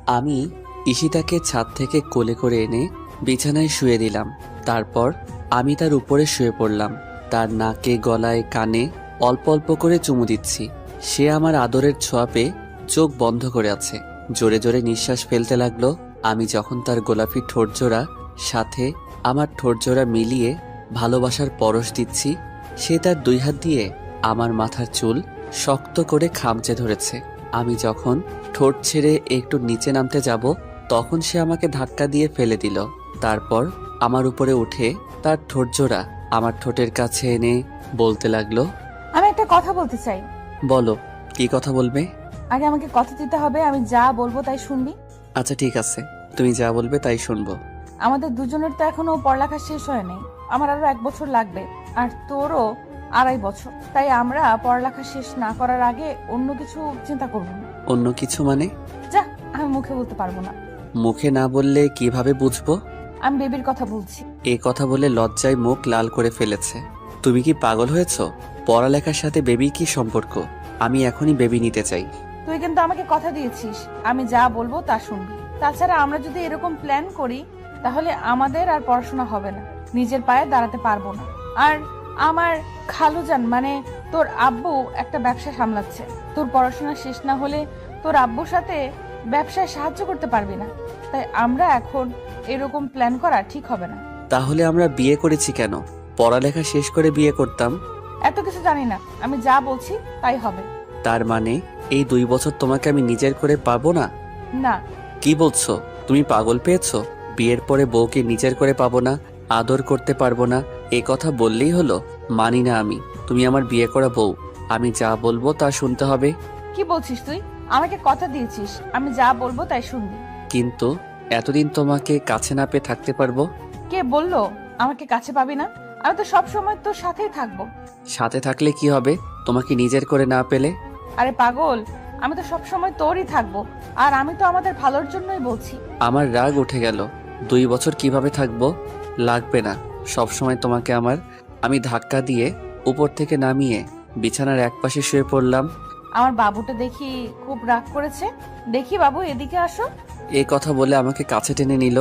আমি ঈশিতাকে ছাদ থেকে কোলে করে এনে বিছানায় শুয়ে দিলাম। তারপর আমি তার উপরে শুয়ে পড়লাম। তার নাকে, গলায়, কানে অল্প অল্প করে চুমু দিচ্ছি। সে আমার আদরের ছোঁয়া পেয়ে চোখ বন্ধ করে আছে। জোরে জোরে নিঃশ্বাস ফেলতে লাগলো। আমি যখন তার গোলাপি ঠোঁটজোড়া সাথে আমার ঠোঁটজোড়া মিলিয়ে ভালোবাসার পরশ দিচ্ছি, সে তার 2 হাত দিয়ে আমার মাথার চুল শক্ত করে খামচে ধরেছে। আমি যখন ঠোঁট ছেড়ে একটু নিচে নামতে যাব, তখন সে আমাকে ধাক্কা দিয়ে ফেলে দিল। তারপর আমার উপরে উঠে তার ঠোঁটজোড়া আমার ঠোঁটের কাছে এনে বলতে লাগলো, আমি একটা কথা বলতে চাই। বলো, কি কথা বলবে? আগে আমাকে কথা দিতে হবে, আমি যা বলবো তাই শুনবি। আচ্ছা ঠিক আছে, তুমি যা বলবে তাই শুনবো। আমাদের দুজনের তো এখনো পড়ালেখা শেষ হয় নাই। আমার আরো 1 বছর লাগবে, আর তোরও 2.5 বছর। তাই আমরা পড়ালেখা শেষ না করার আগে অন্য কিছু চিন্তা করব না। অন্য কিছু মানে? যা, আমি মুখে বলতে পারবো না। মুখে না বললে কিভাবে বুঝবো? আমি বেবির কথা বলছি। এ কথা বলে লজ্জায় মুখ লাল করে ফেলেছে। তুমি কি পাগল হয়েছো? পড়ালেখার সাথে বেবি কি সম্পর্ক? আমি এখনই বেবি নিতে চাই। তুই কিন্তু আমাকে কথা দিয়েছিস আমি যা বলবো তা শুনবি। তাছাড়া আমরা যদি এরকম প্ল্যান করি তাহলে আমাদের আর পড়াশোনা হবে না, নিজের পায়ে দাঁড়াতে পারবো না। আর আমার খালুজান মানে তোর আব্বু একটা ব্যবসা সামলাচ্ছে। তোর পড়াশোনা শেষ না হলে তোর আব্বুর সাথে ব্যবসায় সাহায্য করতে পারবি না। তাই আমরা এখন এরকম প্ল্যান করা ঠিক হবে না। তাহলে আমরা বিয়ে করেছি কেন? পড়ালেখা শেষ করে বিয়ে করতাম। এত কিছু জানি না, আমি যা বলছি তাই হবে। তার মানে এই 2 বছর তোমাকে আমি নিজের করে পাবো না? না। কি বলছো? তুমি পাগল পেয়েছো? বিয়ের পরে বউকে নিজের করে পাবো না, আদর করতে পারবো না, এই কথা বললেই হলো? মানি না আমি। তুমি আমার বিয়ে করা বউ, আমি যা বলবো তা শুনতে হবে। কি বলছিস তুই? আমাকে কথা দিয়েছিস আমি যা বলবো তাই শুনবি। কিন্তু এতদিন তোমাকে কাছে না পেয়ে থাকতে পারবো? কে বললো আমাকে কাছে পাবি না? আমি তো সব সময় তোর সাথেই থাকবো। সাথে থাকলে কি হবে তোমাকে নিজের করে না পেলে? আরে পাগল, আমি তো সব সময় তোরই থাকবো। আর আমি তো আমাদের ভালোর জন্যই বলছি। আমার রাগ উঠে গেল। 2 বছর কিভাবে থাকবো? লাগবে না সব সময় তোমাকে আমার। আমি ধাক্কা দিয়ে উপর থেকে নামিয়ে বিছানার একপাশে শুয়ে পড়লাম। আমার বাবুটা দেখি খুব রাগ করেছে। দেখি বাবু, এদিকে আসো। এই কথা বলে আমাকে কাছে টেনে নিল।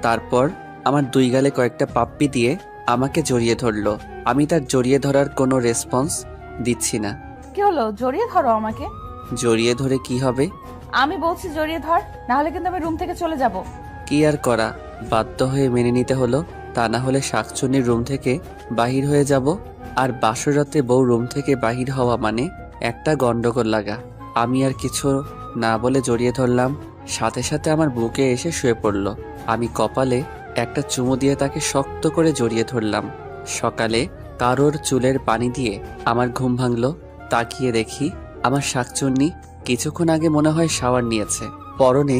তারপর আমার 2 গালে কয়েকটা পাপ্পি দিয়ে আমাকে জড়িয়ে ধরলো। আমি তার জড়িয়ে ধরার কোনো রেসপন্স দিচ্ছি না। কি হলো, জড়িয়ে ধরো আমাকে। জড়িয়ে ধরে কি হবে? আমি বলছি জড়িয়ে ধর, না হলে কিন্তু আমি রুম থেকে চলে যাব। কি আর করা, বাধ্য হয়ে মেনে নিতে হলো। তা না হলে শাকচুন্নির রুম থেকে বাহির হয়ে যাব। আর বাসরাতে বউ রুম থেকে বাহির হওয়া মানে একটা গন্ডগোল লাগা। আমি আর কিছু না বলে জড়িয়ে ধরলাম। সাথে সাথে আমার বুকে এসে শুয়ে পড়ল। আমি কপালে একটা চুমু দিয়ে তাকে শক্ত করে জড়িয়ে ধরলাম। সকালে কারোর চুলের পানি দিয়ে আমার ঘুম ভাঙলো। তাকিয়ে দেখি আমার শাকচুন্নি কিছুক্ষণ আগে মনে হয় শাওয়ার নিয়েছে। পরনে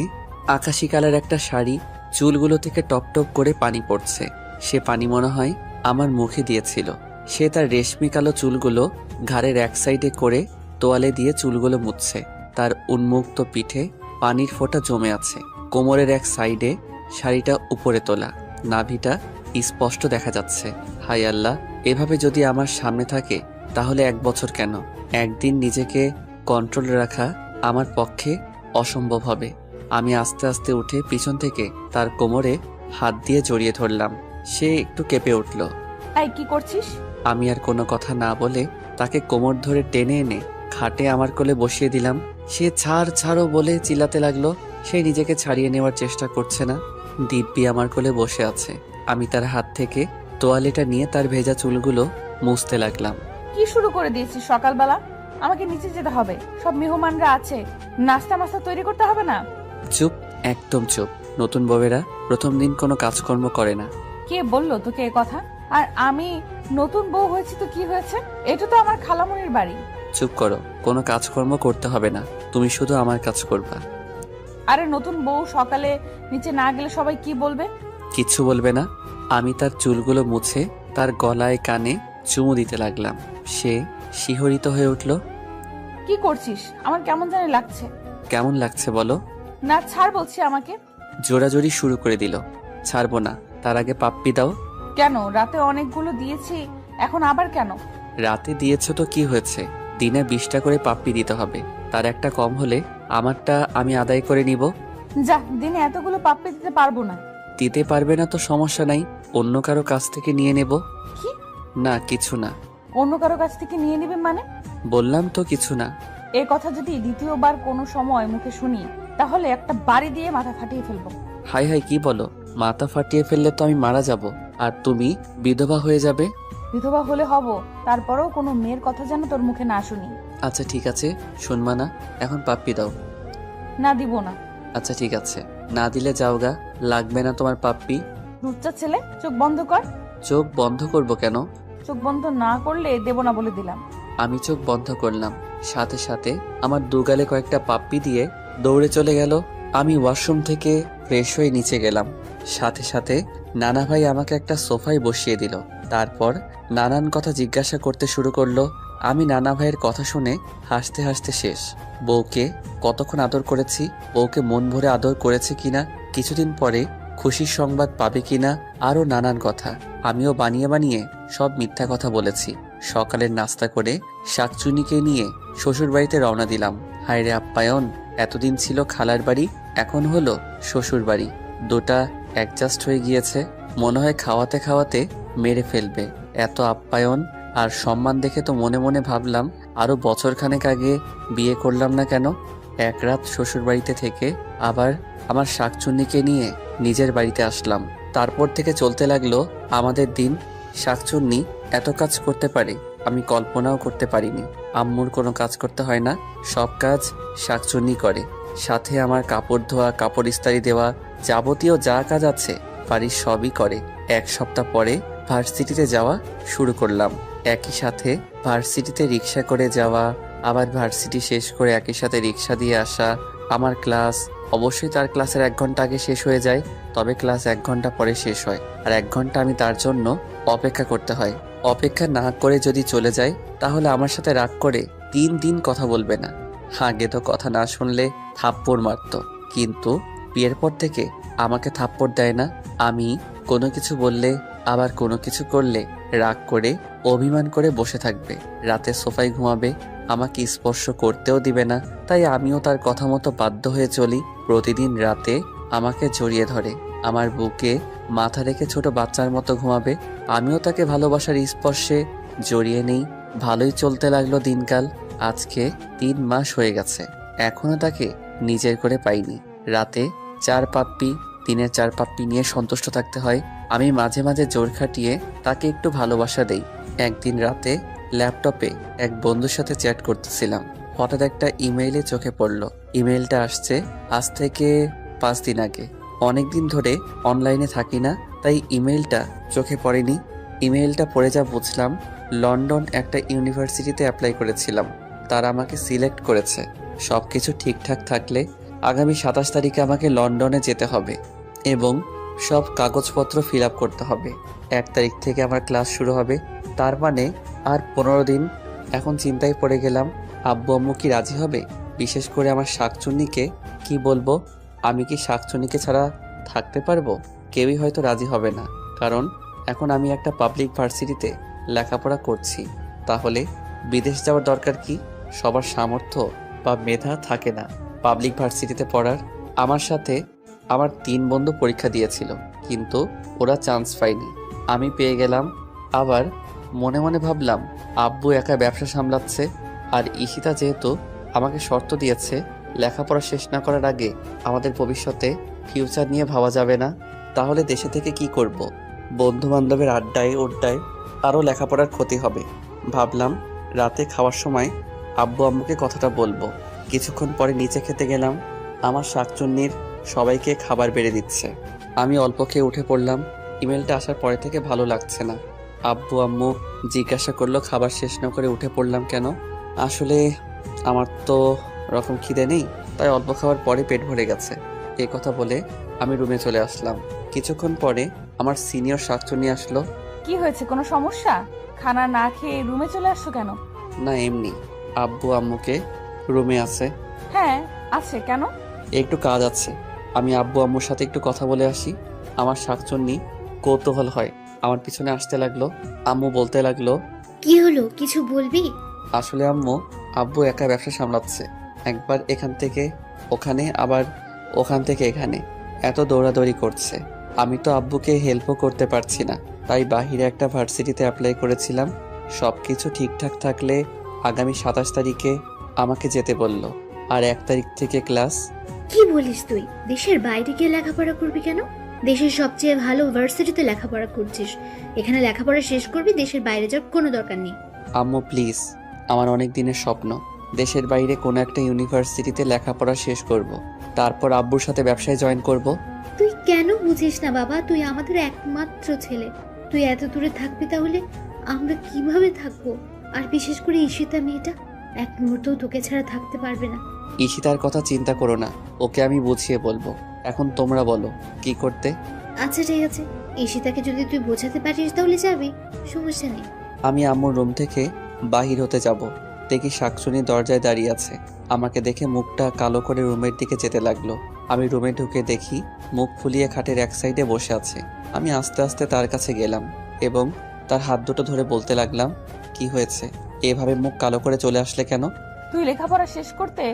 আকাশি কালার একটা শাড়ি, চুলগুলো থেকে টপ টপ করে পানি পড়ছে। সে পানি মনে হয় আমার মুখে দিয়েছিল। সে তার রেশমি কালো চুলগুলো ঘাড়ের এক সাইডে করে তোয়ালে দিয়ে চুলগুলো মুছছে। তার উন্মুক্ত পিঠে পানির ফোঁটা জমে আছে। কোমরের এক সাইডে শাড়িটা উপরে তোলা, নাভিটা স্পষ্ট দেখা যাচ্ছে। হায় আল্লাহ, এভাবে যদি আমার সামনে থাকে তাহলে 1 বছর কেন, একদিন নিজেকে কন্ট্রোল রাখা আমার পক্ষে অসম্ভব হবে। আমি আস্তে আস্তে উঠে পিছন থেকে তার কোমরে হাত দিয়ে জড়িয়ে ধরলাম। সে একটু কেঁপে উঠল। এই কি করছিস? আমি আর কোনো কথা না বলে তাকে কোমর ধরে টেনে এনে খাটে আমার কোলে বসিয়ে দিলাম। সে ছাড়ো বলে চিল্লাতে লাগলো। সে নিজেকে ছাড়িয়ে নেওয়ার চেষ্টা করছে না। দিব্যি আমার কোলে বসে আছে। আমি তার হাত থেকে তোয়ালেটা নিয়ে তার ভেজা চুলগুলো মুছতে লাগলাম। কি শুরু করে দিয়েছিস সকালবেলা? আমাকে নিচে যেতে হবে, সব মেহমানরা আছে, নাস্তা মাস্তা তৈরি করতে হবে না? চুপ, একদম চুপ। নতুন বউয়েরা প্রথম দিন কোনো কাজকর্ম করে না। কে বললো তোকে এ কথা? আর আমি নতুন বউ হয়েছি তো কি হয়েছে? এটা তো আমার খালামণির বাড়ি। চুপ করো, কোনো কাজকর্ম করতে হবে না, তুমি শুধু আমার কাজ করবা। আরে নতুন বউ সকালে নিচে না গেলে সবাই কি বলবে? কিচ্ছু বলবে না। আমি তার চুলগুলো মুছে তার গলায় কানে চুমু দিতে লাগলাম। সে শিহরিত হয়ে উঠল। কি করছিস? আমার কেমন জানি লাগছে। কেমন লাগছে বলো? না ছাড় বলছি আমাকে। জোরাজোরি শুরু করে দিল। ছাড়বো না, তার আগে পাপ্পি দাও। কেন? রাতে অনেকগুলো দিয়েছি, এখন আবার কেন? রাতে দিয়েছো তো কি হয়েছে? দিনে 20টা করে পাপ্পি দিতে হবে। তার একটা কম হলে আমারটা আমি আদায় করে নিব। যা, দিনে এতগুলো পাপ্পি দিতে পারবো না। দিতে পারবে না তো সমস্যা নাই, অন্য কারো কাছ থেকে নিয়ে নেব। কি? না কিছু না। অন্য কারো কাছ থেকে নিয়ে নিবে মানে? বললাম তো কিছু না। এ কথা যদি দ্বিতীয়বার কোনো সময় মুখে শুনি, তাহলে একটা বাড়ি দিয়ে মাথা ফাটিয়ে ফেলবো। হাই হাই, কি বলো? মাথা ফাটিয়ে ফেললে তো আমি মারা যাব, আর তুমি বিধবা হয়ে যাবে। বিধবা হলে হব, তারপরেও কোনো মেয়ের কথা যেন তোর মুখে না শুনি। আচ্ছা ঠিক আছে, শুনবা না? এখন পাপ্পি দাও। না, দিব না। আচ্ছা ঠিক আছে, না দিলে যাওগা, লাগবে না তোমার পাপ্পি। রুচ্চা ছেলে, চোখ বন্ধ কর। চোখ বন্ধ করব কেন? চোখ বন্ধ না করলে দেব না বলে দিলাম। আমি চোখ বন্ধ করলাম, সাথে সাথে আমার দুগালে কয়েকটা পাপ্পি দিয়ে দৌড়ে চলে গেল। আমি ওয়াশরুম থেকে ফ্রেশ হয়ে নিচে গেলাম, সাথে সাথে নানা ভাই আমাকে একটা সোফায় বসিয়ে দিল। তারপর নানান কথা জিজ্ঞাসা করতে শুরু করলো। আমি নানা ভাইয়ের কথা শুনে হাসতে হাসতে শেষ। বউকে কতক্ষণ আদর করেছি, বউকে মন ভরে আদর করেছে কিনা, কিছুদিন পরে খুশির সংবাদ পাবে কিনা, আরো নানান কথা। আমিও বানিয়ে বানিয়ে সব মিথ্যা কথা বলেছি। সকালের নাস্তা করে শাকচুনিকে নিয়ে শ্বশুর বাড়িতে রওনা দিলাম। হায়রে আপ্যায়ন, এতদিন ছিল খালার বাড়ি, এখন হলো শ্বশুর বাড়ি। দুটা অ্যাডজাস্ট হয়ে গিয়েছে, মনে হয় খাওয়াতে খাওয়াতে মেরে ফেলবে। এত আপ্যায়ন আর সম্মান দেখে তো মনে মনে ভাবলাম আরো বছরখানেক আগে বিয়ে করলাম না কেন। এক রাত শ্বশুর বাড়িতে থেকে আবার আমার শাকচুন্নিকে নিয়ে নিজের বাড়িতে আসলাম। তারপর থেকে চলতে লাগলো আমাদের দিন। শাকচুন্নি এত কাজ করতে পারে আমি কল্পনাও করতে পারিনি। আম্মুর কোনো কাজ করতে হয় না, সব কাজ শাকচুন্নি করে। সাথে আমার কাপড় ধোয়া, কাপড় ইস্ত্রি দেওয়া, যাবতীয় যা কাজ আছে বাড়ির সবই করে। এক সপ্তাহ পরে ভার্সিটিতে যাওয়া শুরু করলাম। একই সাথে ভার্সিটিতে রিক্সা করে যাওয়া, আবার ভার্সিটি শেষ করে একই সাথে রিক্সা দিয়ে আসা। আমার ক্লাস অবশ্যই তার ক্লাসের 1 ঘন্টা আগে শেষ হয়ে যায়, তবে ক্লাস 1 ঘন্টা পরে শেষ হয়, আর 1 ঘন্টা আমি তার জন্য অপেক্ষা করতে হয়। অপেক্ষা না করে যদি চলে যায় তাহলে আমার সাথে রাগ করে 3 দিন কথা বলবে না। আগে তো কথা না শুনলে থাপ্পড় মারতো, কিন্তু বিয়ের পর থেকে আমাকে থাপ্পড় দেয় না। আমি কোনো কিছু বললে, আবার কোনো কিছু করলে রাগ করে অভিমান করে বসে থাকবে। রাতে সোফায় ঘুমাবে, আমাকে স্পর্শ করতেও দিবে না। তাই আমিও তার কথা মতো বাধ্য হয়ে চলি। প্রতিদিন রাতে আমাকে জড়িয়ে ধরে, আমার বুকে মাথা রেখে ছোট বাচ্চার মতো ঘুমাবে। আমিও তাকে ভালোবাসার স্পর্শে জড়িয়ে নেই। ভালোই চলতে লাগলো দিনকাল। আজকে 3 মাস হয়ে গেছে, এখনো তাকে নিজের করে পাইনি। রাতে 4 পাপ্পি, দিনের 4 পাপ্পি নিয়ে সন্তুষ্ট থাকতে হয়। আমি মাঝে মাঝে জোর খাটিয়ে তাকে একটু ভালোবাসা দেই। একদিন রাতে ল্যাপটপে এক বন্ধুর সাথে চ্যাট করতেছিলাম, হঠাৎ একটা ইমেইলে চোখে পড়লো। ইমেইলটা আসছে আজ থেকে 5 দিন আগে। অনেকদিন ধরে অনলাইনে থাকি না, তাই ইমেইলটা চোখে পড়েনি। ইমেইলটা পড়ে যা বুঝলাম, লন্ডন একটা ইউনিভার্সিটিতে অ্যাপ্লাই করেছিলাম, তারা আমাকে সিলেক্ট করেছে। সব কিছু ঠিকঠাক থাকলে আগামী 27 তারিখে আমাকে লন্ডনে যেতে হবে এবং সব কাগজপত্র ফিল আপ করতে হবে। 1 তারিখ থেকে আমার ক্লাস শুরু হবে, তার মানে আর 15 দিন। এখন চিন্তায় পড়ে গেলাম, আব্বু আম্মু কি রাজি হবে? বিশেষ করে আমার শাকচুন্নিকে কি বলবো? আমি কি শাকচুন্নিকে ছাড়া থাকতে পারবো? কেউই হয়তো রাজি হবে না, কারণ এখন আমি একটা পাবলিক ভার্সিটিতে লেখাপড়া করছি। তাহলে বিদেশ যাওয়ার দরকার কি? সবার সামর্থ্য বা মেধা থাকে না পাবলিক ভার্সিটিতে পড়ার। আমার সাথে আমার 3 বন্ধু পরীক্ষা দিয়েছিল, কিন্তু ওরা চান্স পায়নি, আমি পেয়ে গেলাম। আবার মনে মনে ভাবলাম, আব্বু একা ব্যবসা সামলাচ্ছে, আর ঈশিতা যেহেতু আমাকে শর্ত দিয়েছে লেখাপড়া শেষ না করার আগে আমাদের ভবিষ্যতে ফিউচার নিয়ে ভাবা যাবে না, তাহলে দেশে থেকে কি করব? বন্ধু বান্ধবের আড্ডায় ওড্ডায় আরও লেখাপড়ার ক্ষতি হবে। ভাবলাম রাতে খাওয়ার সময় আব্বু আম্মুকে কথাটা বলবো। কিছুক্ষণ পরে নিচে খেতে গেলাম, আমার শাকচুন্নির সবাইকে খাবার বেড়ে দিচ্ছে। আমি অল্প খেয়ে উঠে পড়লাম। ইমেলটা আসার পরে থেকে ভালো লাগছে না। আব্বু আম্মু জিজ্ঞাসা করলো খাবার শেষ না করে উঠে পড়লাম কেন। আসলে আমার তো রকম খিদে নেই, তাই অল্প খাওয়ার পরে পেট ভরে গেছে। এই কথা বলে আমি রুমে চলে আসলাম। কিছুক্ষণ পরে আমার সিনিয়র শাকচুন্নি আসলো। কি হয়েছে, কোনো সমস্যা? খানা না খেয়ে রুমে চলে আসছো কেন? না এমনি, আব্বু আম্মুকে রুমে আছে। হ্যাঁ আছে, কেন? একটু কাজ আছে, আমি আব্বু আম্মুর সাথে একটু কথা বলে আসি। আমার শাকচুন্নি কৌতূহল হয়, আমার পিছনে আসতে লাগলো। আম্মু বলতে লাগলো, কি হলো, কিছু বলবি? আসলে আম্মু, আব্বু একা ব্যবসা সামলাচ্ছে, একবার এখান থেকে ওখানে, আবার ওখান থেকে এখানে এত দৌড়াদৌড়ি করছে। আমি তো আব্বুকে হেল্পও করতে পারছি না, তাই বাহিরে একটা ভার্সিটিতে অ্যাপ্লাই করেছিলাম। সব কিছু ঠিকঠাক থাকলে আগামী 27 তারিখে আমাকে যেতে বলল, আর 1 তারিখ থেকে ক্লাস। কি বলিস তুই? দেশের বাইরে গিয়ে লেখাপড়া করবি কেন? দেশের সবচেয়ে ভালো ভার্সিটিতে লেখাপড়া করছিস, এখানে লেখাপড়া শেষ করবি, দেশের বাইরে যাওয়ার কোনো দরকার নেই। আম্মু প্লিজ, আমার অনেক দিনের স্বপ্ন দেশের বাইরে কোনো একটা ইউনিভার্সিটিতে লেখাপড়া শেষ করব। তারপর আব্বুর সাথে ব্যবসায় জয়েন করব। তুই কেন বুঝিস না বাবা? তুই আমাদের একমাত্র ছেলে, তুই এত দূরে থাকবি, তাহলে আমরা কিভাবে থাকবো? আর বিশেষ করে ঈশিতা মেয়েটা এক মুহূর্তও তোকে ছাড়া থাকতে পারবে না। ঈশিতার কথা চিন্তা করো না, ওকে আমি বুঝিয়ে বলবো। এখন তোমরা বলো কি করতে। আচ্ছা ঠিক আছে, ঈশিতাকে যদি তুই বোঝাতে পারিস তাহলে যাবি, সমস্যা নেই। আমি আম্মুর রুম থেকে বাহির হতে যাব, দেখি শাকচুনি দরজায় দাঁড়িয়ে আছে। আমাকে দেখে মুখটা কালো করে রুমের দিকে যেতে লাগলো। আমি রুমে ঢুকে দেখি মুখ ফুলিয়ে খাটের এক সাইডে বসে আছে। আমি আস্তে আস্তে তার কাছে গেলাম এবং তার হাত দুটো ধরে বলতে লাগলাম, কি হয়েছে, এভাবে মুখ কালো করে চলে আসলে কেন? তুই লেখাপড়া শেষ করতে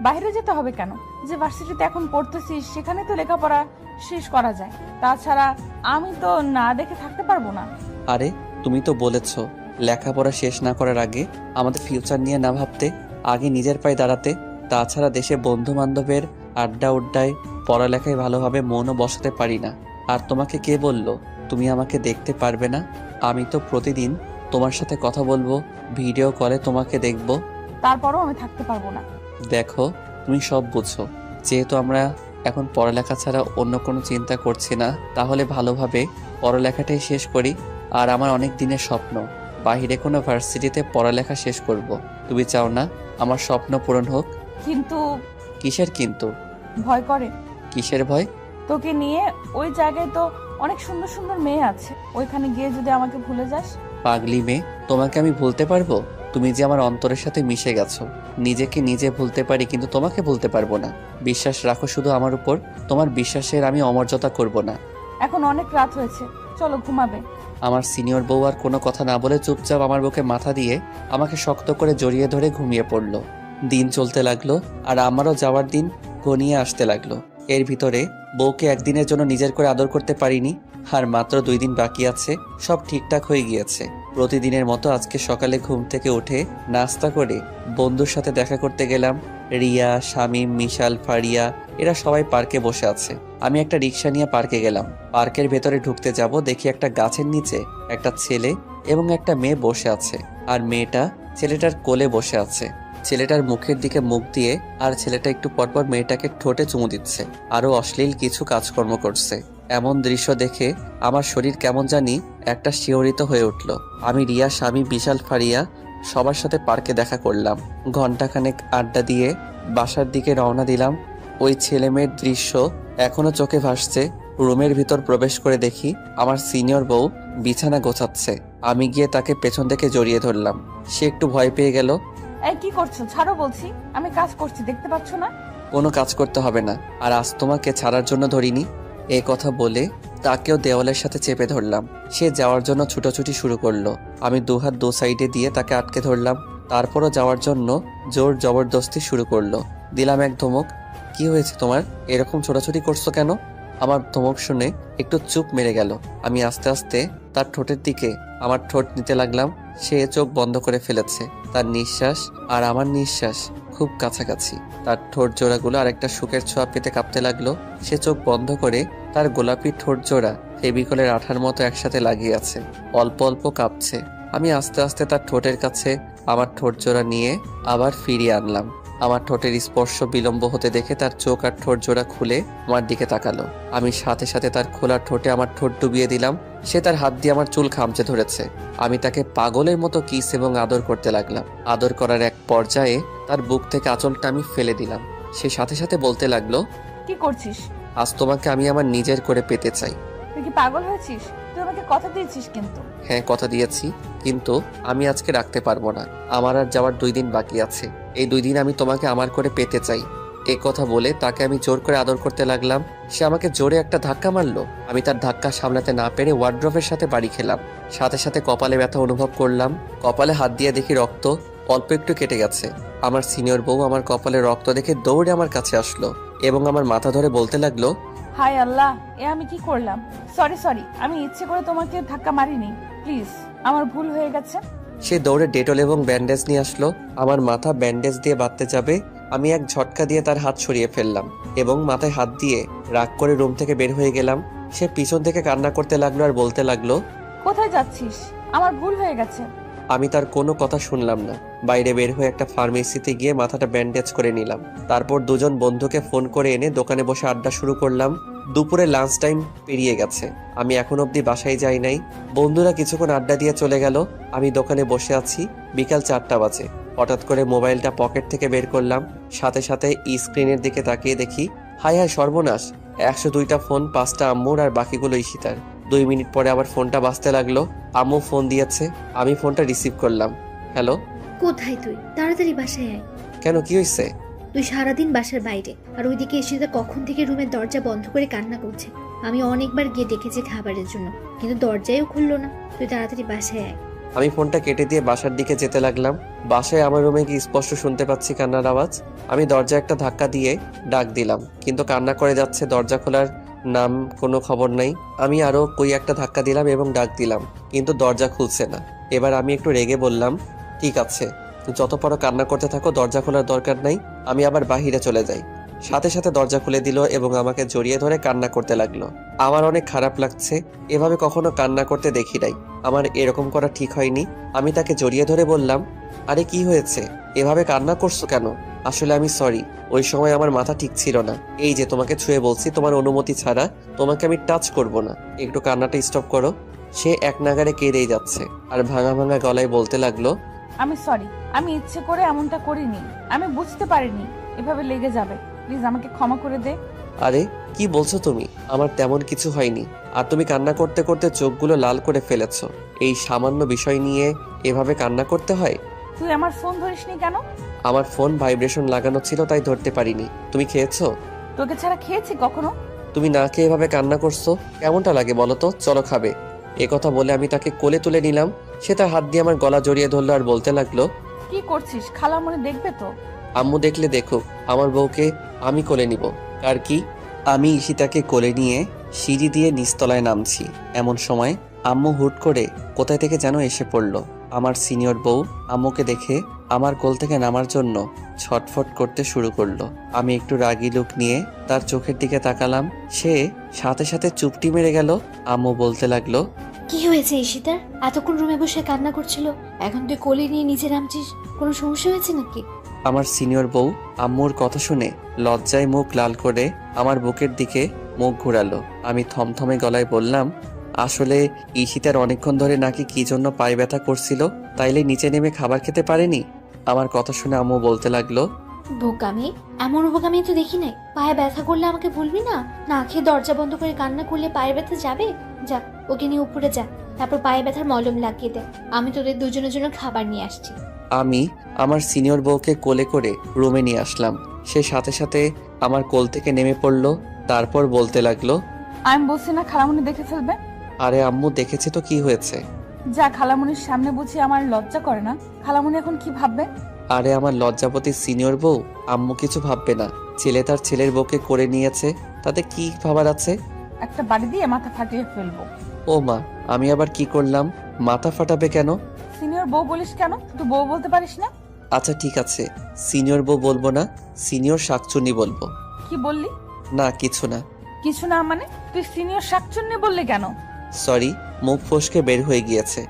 বাইরে যেতে হবে কেন? যে ভার্সিটিতে এখন পড়তেছিস সেখানে তো লেখাপড়া শেষ করা যায়। তাছাড়া আমি তো না দেখে থাকতে পারবো না। আরে তুমি তো বলেছ লেখাপড়া শেষ না করার আগে আমাদের ফিউচার নিয়ে না ভাবতে, আগে নিজের পায়ে দাঁড়াতে। তাছাড়া দেশে বন্ধু বান্ধবের আড্ডা উড্ডায় পড়ালেখায় ভালোভাবে মনও বসাতে পারি না। আর তোমাকে কে বলল তুমি আমাকে দেখতে পারবে না? আমি তো প্রতিদিন তোমার সাথে কথা বলবো, ভিডিও কলে তোমাকে দেখবো। তারপরও আমি থাকতে পারবো না। দেখো তুমি সব বুঝো, যেহেতু আমরা এখন পড়ালেখা ছাড়া অন্য কোনো চিন্তা করছি না, তাহলে ভালোভাবে পড়ালেখাটাই শেষ করি। আর আমার অনেক দিনের স্বপ্ন বাইরে কোনো ভার্সিটিতে পড়ালেখা শেষ করব। তুমি চাও না আমার স্বপ্ন পূরণ হোক? কিন্তু কিসের কিন্তু? ভয় করে। কিসের ভয়? তোকে নিয়ে ওই জায়গায় তো অনেক সুন্দর সুন্দর মেয়ে আছে, ওইখানে গিয়ে যদি আমাকে ভুলে যাস। পাগলি মেয়ে, তোমাকে আমি ভুলতে পারবো? তুমি যে আমার অন্তরের সাথে মিশে গেছো। নিজেকে নিজে ভুলতে পারি কিন্তু তোমাকে ভুলতে পারবো না। বিশ্বাস রাখো শুধু আমার উপর, তোমার বিশ্বাসের আমি অমর্যাদা করব না। এখন অনেক রাত হয়েছে, চলো ঘুমাবে। আমার সিনিয়র বউ আর কোনো কথা না বলে চুপচাপ আমার বুকে মাথা দিয়ে আমাকে শক্ত করে জড়িয়ে ধরে ঘুমিয়ে পড়ল। দিন চলতে লাগলো আর আমারও যাওয়ার দিন ঘনিয়ে আসতে লাগলো। এর ভিতরে বউকে একদিনের জন্য নিজের করে আদর করতে পারিনি। আর মাত্র 2 দিন বাকি আছে, সব ঠিকঠাক হয়ে গিয়েছে। প্রতিদিনের মতো আজকে সকালে ঘুম থেকে উঠে নাস্তা করে বন্ধুর সাথে দেখা করতে গেলাম। রিয়া, শামীম, মিশাল, ফারিয়া এরা সবাই পার্কে বসে আছে। আমি একটা রিক্সা নিয়ে পার্কে গেলাম। পার্কের ভেতরে ঢুকতে যাব, দেখি একটা গাছের নিচে একটা ছেলে এবং একটা মেয়ে বসে আছে। আর মেয়েটা ছেলেটার কোলে বসে আছে। ছেলেটার মুখের দিকে মুখ দিয়ে আর ছেলেটা একটু পরপর মেয়েটাকে ঠোঁটে চুমু দিচ্ছে, আরো অশ্লীল কিছু কাজকর্ম করছে। এমন দৃশ্য দেখে আমার শরীর কেমন জানি একটা শিহরিত হয়ে উঠল। আমি রিয়া, স্বামী, বিশাল, ফারিয়া সবার সাথে পার্কে দেখা করলাম। ঘন্টাখানেক আড্ডা দিয়ে বাসার দিকে রওনা দিলাম। ওই ছেলে মেয়ের দৃশ্য এখনো চোখে ভাসছে। রুমের ভিতর প্রবেশ করে দেখি আমার সিনিয়র বউ বিছানা গোছাচ্ছে। আমি গিয়ে তাকে পেছন থেকে জড়িয়ে ধরলাম। সে একটু ভয় পেয়ে গেল। এই কি করছো? ছাড়ো বলছি, আমি কাজ করছি, দেখতে পাচ্ছ না? কোনো কাজ করতে হবে না, আর আজ তোমাকে ছাড়ার জন্য ধরিনি। এ কথা বলে তাকেও দেওয়ালের সাথে চেপে ধরলাম। সে যাওয়ার জন্য ছুটোছুটি শুরু করলো। আমি দুহাত দু সাইডে দিয়ে তাকে আটকে ধরলাম। তারপরও যাওয়ার জন্য জোর জবরদস্তি শুরু করলো। দিলাম এক ধমক। কি হয়েছে তোমার, এরকম ছোটাছুটি করছো কেন? আমার ধমক শুনে একটু চুপ মেরে গেল। আমি আস্তে আস্তে তার ঠোঁটের দিকে আমার ঠোঁট নিতে লাগলাম। সে চোখ বন্ধ করে ফেলেছে। তার নিঃশ্বাস আর আমার নিঃশ্বাস খুব কাছাকাছি। তার ঠোঁট জোড়াগুলো আরেকটা সুখের ছোঁয়া পেতে কাঁপতে লাগলো। সে চোখ বন্ধ করে তার গোলাপি ঠোঁট জোড়া ফেভিকলের আঠার মতো একসাথে লাগিয়ে আছে, অল্প অল্প কাঁপছে। আমি আস্তে আস্তে তার ঠোঁটের কাছে আমার ঠোঁট জোড়া নিয়ে আবার ফিরিয়ে আনলাম। আমার ঠোঁটের স্পর্শ বিলম্ব হতে দেখে তার চোখ আর ঠোঁট জোড়া খুলে আমার দিকে তাকালো। আমি সাথে সাথে তার খোলা ঠোঁটে আমার ঠোঁট ডুবিয়ে দিলাম। সে তার হাত দিয়ে আমার চুল খামচে ধরেছে। আমি তাকে পাগলের মতো কিস এবং আদর করতে লাগলাম। আদর করার এক পর্যায়ে তার বুক থেকে আঁচলটা আমি ফেলে দিলাম। সে সাথে সাথে বলতে লাগলো, কি করছিস? আজ তোমাকে আমি আমার নিজের করে পেতে চাই। তুই কি পাগল হয়েছিস? তুই আমাকে কথা দিয়েছিস কিন্তু। হ্যাঁ কথা দিয়েছি, কিন্তু আমি আজকে রাখতে পারবো না। আমার আর যাওয়ার 2 দিন বাকি আছে। এই 2 দিন আমি তোমাকে আমার করে পেতে চাই। এ কথা বলে তাকে আমি জোর করে আদর করতে লাগলাম। সে আমাকে জোরে একটা ধাক্কা মারলো। আমি তার ধাক্কা সামলাতে না পেরে ওয়ার্ড্রপের সাথে বাড়ি খেলাম। সাথে সাথে কপালে ব্যথা অনুভব করলাম। কপালে হাত দিয়ে দেখি রক্ত। অল্প একটু কেটে গেছে। আমার সিনিয়র বউ আমার কপালে রক্ত দেখে দৌড়ে আমার কাছে আসলো এবং আমার মাথা ধরে বলতে লাগলো, হায় আল্লাহ, এ আমি কি করলাম? সরি, আমি ইচ্ছে করে তোমাকে ধাক্কা মারিনি, প্লিজ, আমার ভুল হয়ে গেছে। সে দৌড়ে ডেটল এবং ব্যান্ডেজ নিয়ে আসলো। আমার মাথা ব্যান্ডেজ দিয়ে বাঁধতে যাবে, আমি এক ঝটকা দিয়ে তার হাত সরিয়ে ফেললাম এবং মাথায় হাত দিয়ে রাগ করে রুম থেকে বের হয়ে গেলাম। সে পিছন থেকে কান্না করতে লাগলো আর বলতে লাগলো, কোথায় যাচ্ছিস? আমার ভুল হয়ে গেছে। আমি তার কোনো কথা শুনলাম না। বাইরে বের হয়ে একটা ফার্মেসিতে গিয়ে মাথাটা ব্যান্ডেজ করে নিলাম। তারপর দুজন বন্ধুকে ফোন করে এনে দোকানে বসে আড্ডা শুরু করলাম। দুপুরে লাঞ্চ টাইম পেরিয়ে গেছে, আমি এখন অবধি বাসায় যাই নাই। বন্ধুরা কিছুক্ষণ আড্ডা দিয়ে চলে গেল, আমি দোকানে বসে আছি। বিকাল 4টা বাজে। হঠাৎ করে মোবাইলটা পকেট থেকে বের করলাম, সাথে সাথে স্ক্রিনের দিকে তাকিয়ে দেখি, হায় হায় সর্বনাশ, 102টা ফোন, 5টা আম্মুর আর বাকিগুলো ঈশিতার। 2 মিনিট পরে আবার ফোনটা বাজতে লাগলো। আম্মু ফোন দিয়েছে, আমি ফোনটা রিসিভ করলাম। হ্যালো। কোথায় তুই? তাড়াতাড়ি বাসায় আয়। কেন, কি হয়েছে? তুই সারাদিন বাসার বাইরে, আর ওইদিকে ঈশিতা কখন থেকে রুমের দরজা বন্ধ করে কান্না করছে। আমি অনেকবার গিয়ে ডেকেছি খাবারের জন্য, কিন্তু দরজাও খুললো না। তুই তাড়াতাড়ি বাসায় আয়। আমি ফোনটা কেটে দিয়ে বাসার দিকে যেতে লাগলাম। বাসায় আমার রুমে গিয়ে স্পষ্ট শুনতে পাচ্ছি কান্নার আওয়াজ। আমি দরজা একটা ধাক্কা দিয়ে ডাক দিলাম, কিন্তু কান্না করে যাচ্ছে, দরজা খোলার নাম কোনো খবর নাই। আমি আরো কই একটা ধাক্কা দিলাম এবং ডাক দিলাম, কিন্তু দরজা খুলছে না। এবার আমি একটু রেগে বললাম, ঠিক আছে, যত পারো কান্না করতে থাকো, দরজা খোলার দরকার নাই। আমি আবার বাহিরে চলে যাই। সাথে সাথে দরজা খুলে দিল এবং আমাকে জড়িয়ে ধরে কান্না করতে লাগলো। আমার অনেক খারাপ লাগছে, এভাবে কখনো কান্না করতে দেখি নাই। আমার এরকম করা ঠিক হয়নি। আমি তাকে জড়িয়ে ধরে বললাম, আরে কি হয়েছে, এভাবে কান্না করছো কেন? আসলে আমি সরি, ওই সময় আমার মাথা ঠিক ছিল না। এই যে তোমাকে ছুঁয়ে বলছি, তোমার অনুমতি ছাড়া তোমাকে আমি টাচ করব না, একটু কান্নাটা স্টপ করো। সে এক নাগারে কেঁদেই যাচ্ছে আর ভাঙা ভাঙা গলায় বলতে লাগলো, আমি সরি, আমি ইচ্ছে করে এমনটা করিনি, আমি বুঝতে পারিনি এভাবে লেগে যাবে, প্লিজ আমাকে ক্ষমা করে দে। আরে কি বলছো তুমি? আমার তেমন কিছু হয়নি। আর তুমি কান্না করতে করতে চোখগুলো লাল করে ফেলেছো। এই সামান্য বিষয় নিয়ে এভাবে কান্না করতে হয়? তুই আমার ফোন ধরিসনি কেন? আমার ফোন ভাইব্রেশন লাগানো ছিল, তাই ধরতে পারিনি। তুমি খেয়েছো? তোকে ছাড়া খেয়েছি কখনো? তুমি না খেয়ে এভাবে কান্না করছো, কেমনটা লাগে বলো তো? চলো খাবে। কথা বলে আমি তাকে কোলে তুলে নিলাম। সে তার হাত দিয়ে আমার গলা জড়িয়ে ধরলো আর বলতে লাগলো, কি করছিস? খালামণি দেখবে তো। আম্মু দেখলে দেখুক, আমার বউকে আমি কোলে নিব। আর কি? আমি ঈশিতাকে কোলে নিয়ে সিঁড়ি দিয়ে নিচতলায় নামছি। এমন সময় আম্মু হুট করে কোথায় থেকে যেন এসে পড়লো। আমার সিনিয়র বউ আম্মুকে দেখে আমার কোল থেকে নামার জন্য ছটফট করতে শুরু করলো। আমি একটু রাগী লুক নিয়ে তার চোখের দিকে তাকালাম। সে সাথে সাথে চুপটি মেরে গেল। আম্মু বলতে লাগলো, কি হয়েছে ঈশিতার? এতক্ষণ রুমে বসে কান্না করছিল, এখন তুই কোলে নিয়ে নিচে নামছিস, কোনো সমস্যা হয়েছে নাকি? আমার সিনিয়র বউ আম্মুর কথা শুনে লজ্জায় মুখ লাল করে আমার বুকের দিকে মুখ ঘুরালো। আমি থমথমে গলায় বললাম, আসলে ঈশিতার অনেকক্ষণ ধরে নাকি কি জন্য পায়ে ব্যথা করছিল, তাইলে নিচে নেমে খাবার খেতে পারেনি। আমার কথা শুনে আম্মু বলতে লাগলো, বোকামি, এমন বোকামি তো দেখি নাই। পায়ে ব্যথা করলে আমাকে বলবি না? না খেয়ে দরজা বন্ধ করে কান্না করলে পায়ে ব্যথা যাবে? যা, ওকে নিয়ে উপরে যা, তারপর পায়ে ব্যথার মলম লাগিয়ে দে। আমি তোদের দুজনের জন্য খাবার নিয়ে আসছি। আমি আমার সিনিয়র বউকে কোলে করে রুমে নিয়ে আসলাম। সে সাথে সাথে আমার কোল থেকে নেমে পড়লো। তারপর বলতে লাগলো, আমি বলছি না খালামণি দেখে ফেলবে? আরে আম্মু দেখেছে তো কি হয়েছে? যা, খালামণির সামনে বুঝি আমার লজ্জা করে না? খালামণি এখন কি ভাববে? আরে আমার লজ্জাপতি সিনিয়র বউ, আম্মু কিছু ভাববে না। ছেলে তার ছেলের বউকে করে নিয়েছে, তাতে কি ভাবার আছে? একটা বাড়ি দিয়ে মাথা ফাটিয়ে ফেলবো। ও মা, আমি আবার কি করলাম? মাথা ফাটাবে কেন? সিনিয়র বউ বলিস কেন? তুই বউ বলতে পারিস না? আচ্ছা ঠিক আছে, সিনিয়র বউ বলবো না, সিনিয়র শাকচুনি বলবো। কি বললি? না কিছু না। কিছু না মানে? তুই সিনিয়র শাকচুন্নি বললি কেন? সরি, মুখ ফসকে বের হয়ে গিয়েছে।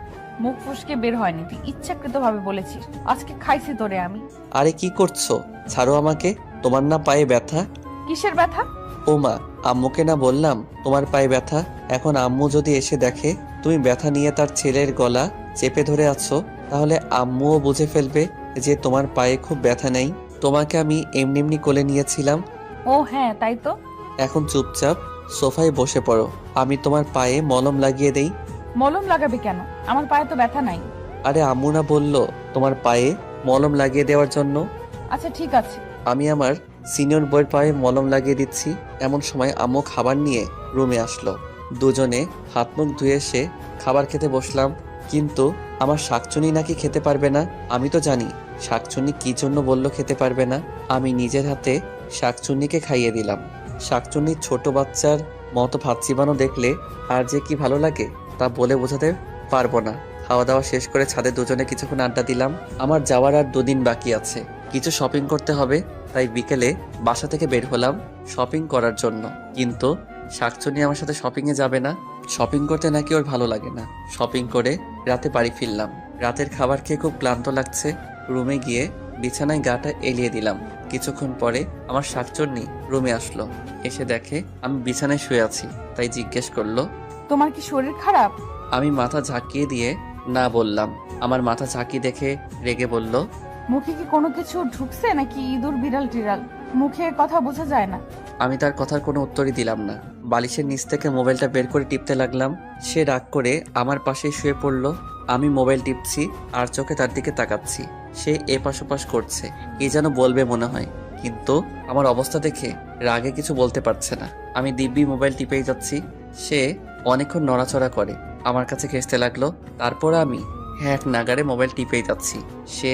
মুখ ফসকে বের হয়নি, তুই ইচ্ছাকৃত ভাবে বলেছিস। আজকে খাইছি তোরে আমি। আরে কি করছো? ছাড়ো আমাকে। তোমার না পায়ে ব্যথা? কিসের ব্যথা? ও মা, আম্মুকে না বললাম তোমার পায়ে ব্যথা? এখন আম্মু যদি এসে দেখে তুমি ব্যথা নিয়ে তার ছেলের গলা চেপে ধরে আছো, তাহলে আম্মুও বুঝে ফেলবে যে তোমার পায়ে খুব ব্যথা নেই। তোমাকে আমি এমনি এমনি কোলে নিয়েছিলাম। ও হ্যাঁ, তাই তো। এখন চুপচাপ সোফায় বসে পড়ো, আমি তোমার পায়ে মলম লাগিয়ে দেই। মলম লাগাবি কেন? আমার পায়ে তো ব্যথা নাই। আরে আম্মু না বললো তোমার পায়ে মলম লাগিয়ে দেওয়ার জন্য? আচ্ছা ঠিক আছে। আমি আমার সিনিয়র বউয়ের পায়ে মলম লাগিয়ে দিচ্ছি। এমন সময় আম্মু খাবার নিয়ে রুমে আসলো। দুজনে হাত মুখ ধুয়ে এসে খাবার খেতে বসলাম। কিন্তু আমার শাকচুনি নাকি খেতে পারবে না। আমি তো জানি শাকচুন্নি কি জন্য বলল খেতে পারবে না। আমি নিজের হাতে শাকচুন্নিকে খাইয়ে দিলাম। শাকচুন্নির ছোট বাচ্চার মতো ভাত চিবানো দেখলে আর যে কি ভালো লাগে তা বলে বোঝাতে পারবো না। খাওয়া দাওয়া শেষ করে ছাদে দুজনে কিছুক্ষণ আড্ডা দিলাম। আমার যাওয়ার আর 2 দিন বাকি আছে, কিছু শপিং করতে হবে, তাই বিকেলে বাসা থেকে বের হলাম শপিং করার জন্য। কিন্তু শাকচুন্নি আমার সাথে শপিংয়ে যাবে না। শপিং করতে নাকি ওর ভালো লাগে না। শপিং করে রাতে বাড়ি ফিরলাম। রাতের খাবার খেয়ে খুব ক্লান্ত লাগছে। রুমে গিয়ে বিছানায় গাটা এলিয়ে দিলাম। কিছুক্ষণ পরে আমার শাকচুন্নি রুমে আসলো। এসে দেখে আমি বিছানায় শুয়ে আছি, তাই জিজ্ঞেস করলো, তোমার কি শরীর খারাপ? আমি মাথা ঝাঁকিয়ে দিয়ে না বললাম। আমার মাথা ঝাঁকিয়ে দেখে রেগে বলল, মুখে কি কোনো কিছু ঢুকছে নাকি ইঁদুর বিড়াল টিড়াল? মুখে কথা বোঝা যায় না। আমি তার কথার কোনো উত্তরই দিলাম না। বালিশের নিচ থেকে মোবাইলটা বের করে টিপতে লাগলাম। সে রাগ করে আমার পাশেই শুয়ে পড়ল। আমি মোবাইল টিপছি আর চোখে তার দিকে তাকাচ্ছি। সে এপাশ ওপাশ করছে, কি যেন বলবে মনে হয়, কিন্তু আমার অবস্থা দেখে রাগে কিছু বলতে পারছে না। আমি দিব্যি মোবাইল টিপেই যাচ্ছি। সে অনেকক্ষণ নড়াচড়া করে আমার কাছে ঘেঁষতে লাগলো। তারপর আমি এক নাগারে মোবাইল টিপেই যাচ্ছি। সে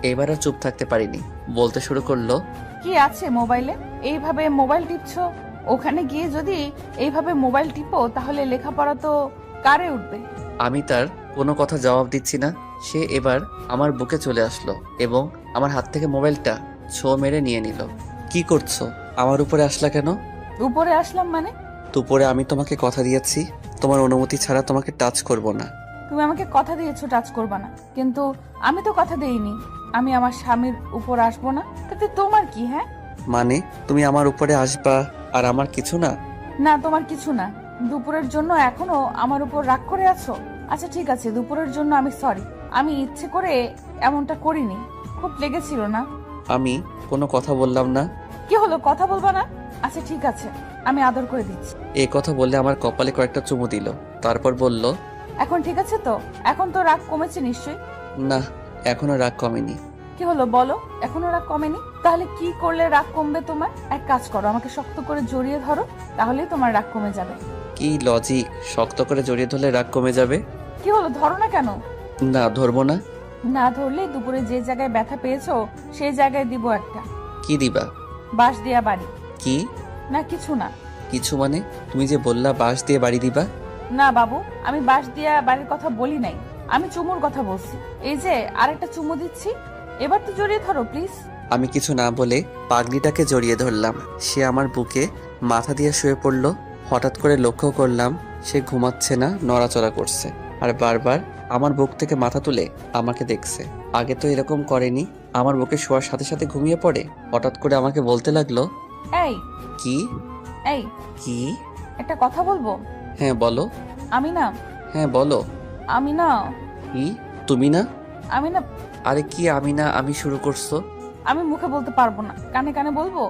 এবার আর চুপ থাকতে পারিনি, বলতে শুরু করলো, কি আছে মোবাইলে? এইভাবে মোবাইল টিপছো? ওখানে গিয়ে যদি এইভাবে মোবাইল টিপো তাহলে লেখাপড়া তো কারে উঠবে? আমি তার কোনো কথা জবাব দিচ্ছি না। সে এবার আমার বুকে চলে আসলো এবং আমার হাত থেকে মোবাইলটা ছো মেরে নিয়ে নিল। কি করছো? আমার উপরে আসলা কেন? উপরে আসলাম মানে? দুপুরে আমি তোমাকে কথা দিয়েছি, তোমার অনুমতি ছাড়া তোমাকে টাচ করব না। তুমি আমাকে কথা দিয়েছো টাচ করবা না, কিন্তু আমি তো কথা দেইনি আমি আমার স্বামীর উপর আসবো না। তাতে তোমার কি? হ্যাঁ, মানে তুমি আমার উপরে আসবা আর আমার কিছু না? না তোমার কিছু না। দুপুরের জন্য এখনো আমার উপর রাগ করে আছো? আচ্ছা ঠিক আছে, দুপুরের জন্য আমি সরি। আমি ইচ্ছে করে এমনটা করিনি, খুব লেগেছিল না। আমি কোনো কথা বললাম না। কি হলো, কথা বলবা না? আচ্ছা ঠিক আছে, আমি আদর করে দিচ্ছি। এই কথা বললে আমার কপালে কয়েকটা চুমু দিল। তারপর বলল, এখন ঠিক আছে তো? এখন তো রাগ কমেছে নিশ্চয়ই? না, এখনো রাগ কমেনি। কি হলো বলো, এখনো রাগ কমেনি? তাহলে কি করলে রাগ কমবে তোমার? এক কাজ করো, আমাকে শক্ত করে জড়িয়ে ধরো, তাহলেই তোমার রাগ কমে যাবে। কি লজিক, শক্ত করে জড়িয়ে ধরলে রাগ কমে যাবে? কি হলো, ধরো না কেন? না, ধরবো না। না ধরলে দুপুরে যে জায়গায় ব্যথা পেয়েছো সেই জায়গায় দিব একটা। কি দিবা? বাঁশ দিয়া বাড়ি। কি? না কিছু না। কিছু মানে? তুমি যে বললা বাঁশ দিয়ে বাড়ি দিবা। না বাবু, আমি বাঁশ দিয়া বাড়ির কথা বলি নাই, আমি চুমুর কথা বলছি। এই যে আরেকটা চুমু দিচ্ছি, এবার তো জড়িয়ে ধরো প্লিজ। আমি কিছু না বলে পাগড়িটাকে জড়িয়ে ধরলাম। সে আমার বুকে মাথা দিয়ে শুয়ে পড়ল। হঠাৎ করে লক্ষ্য করলাম সে ঘুমাচ্ছে না, নড়াচড়া করছে আর বারবার আমার বুক থেকে মাথা তুলে আমাকে দেখছে। আগে তো এরকম করেনি। আমার বুকে শোয়ার সাথে সাথে ঘুমিয়ে পড়ে। হঠাৎ করে আমাকে বলতে লাগলো, এই কি? এই কি? একটা কথা বলবো? হ্যাঁ বলো। আমি না হ্যাঁ বলো। আমি না কি? তুমি না? আমি না আরে কি আমি না আমি শুরু করছো? আমি মুখে বলতে পারবো না, কানে কানে বলবো।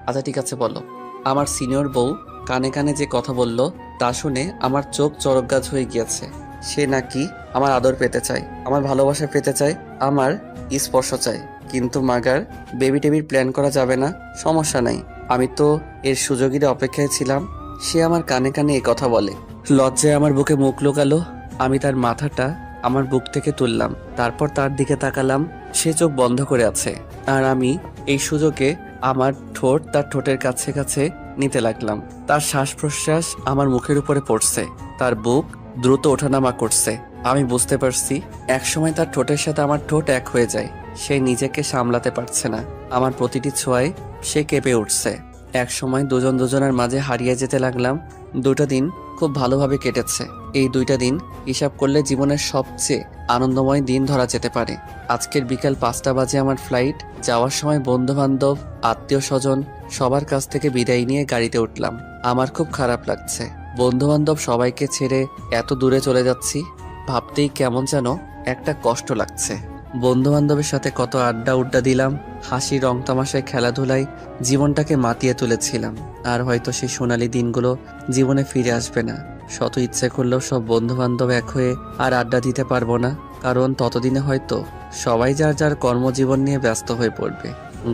আচ্ছা ঠিক আছে বলো। আমার সিনিয়র বউ কানে কানে যে কথা বলল তা শুনে আমার চোখ চরকগাছ হয়ে গিয়েছে। সে নাকি আমার আদর পেতে চায়, আমার ভালোবাসা পেতে চায়, আমার স্পর্শ চায়। কিন্তু মাগার বেবি টেবির প্ল্যান করা যাবে না। সমস্যা নাই, আমি তো এর সুযোগের অপেক্ষায় ছিলাম। সে আমার কানে কানে এ কথা বলে। লজ্জায় আমার বুকে মুখ লুকালো। আমি তার মাথাটা আমার বুক থেকে তুললাম, তারপর তার দিকে তাকালাম। সে চোখ বন্ধ করে আছে আর আমি এই সুযোগে আমার ঠোঁট তার ঠোঁটের কাছে কাছে নিতে লাগলাম। তার শ্বাস প্রশ্বাস আমার মুখের উপরে পড়ছে, তার বুক দ্রুত ওঠানামা করছে। আমি বুঝতে পারছি একসময় তার ঠোঁটের সাথে আমার ঠোঁট এক হয়ে যায়। সে নিজেকে সামলাতে পারছে না। আমার প্রতিটি ছোঁয়ায় সে কেঁপে উঠছে। একসময় দুজন দুজনের মাঝে হারিয়ে যেতে লাগলাম। 2টা দিন খুব ভালোভাবে কেটেছে। এই 2টা দিন হিসাব করলে জীবনের সবচেয়ে আনন্দময় দিন ধরা যেতে পারে। আজকের বিকাল 5টা বাজে আমার ফ্লাইট। যাওয়ার সময় বন্ধু বান্ধব, আত্মীয় স্বজন সবার কাছ থেকে বিদায় নিয়ে গাড়িতে উঠলাম। আমার খুব খারাপ লাগছে। বন্ধু বান্ধব সবাইকে ছেড়ে এত দূরে চলে যাচ্ছি, ভাবতেই কেমন যেন একটা কষ্ট লাগছে। বন্ধু বান্ধবের সাথে কত আড্ডা উড্ডা দিলাম, হাসি রং তামাশায় খেলাধুলায় জীবনটাকে মাতিয়ে তুলেছিলাম। আর হয়তো সেই সোনালি দিনগুলো জীবনে ফিরে আসবে না। শত ইচ্ছে করলেও সব বন্ধু বান্ধব এক হয়ে আর আড্ডা দিতে পারবো না, কারণ ততদিনে হয়তো সবাই যার যার কর্মজীবন নিয়ে ব্যস্ত হয়ে পড়বে।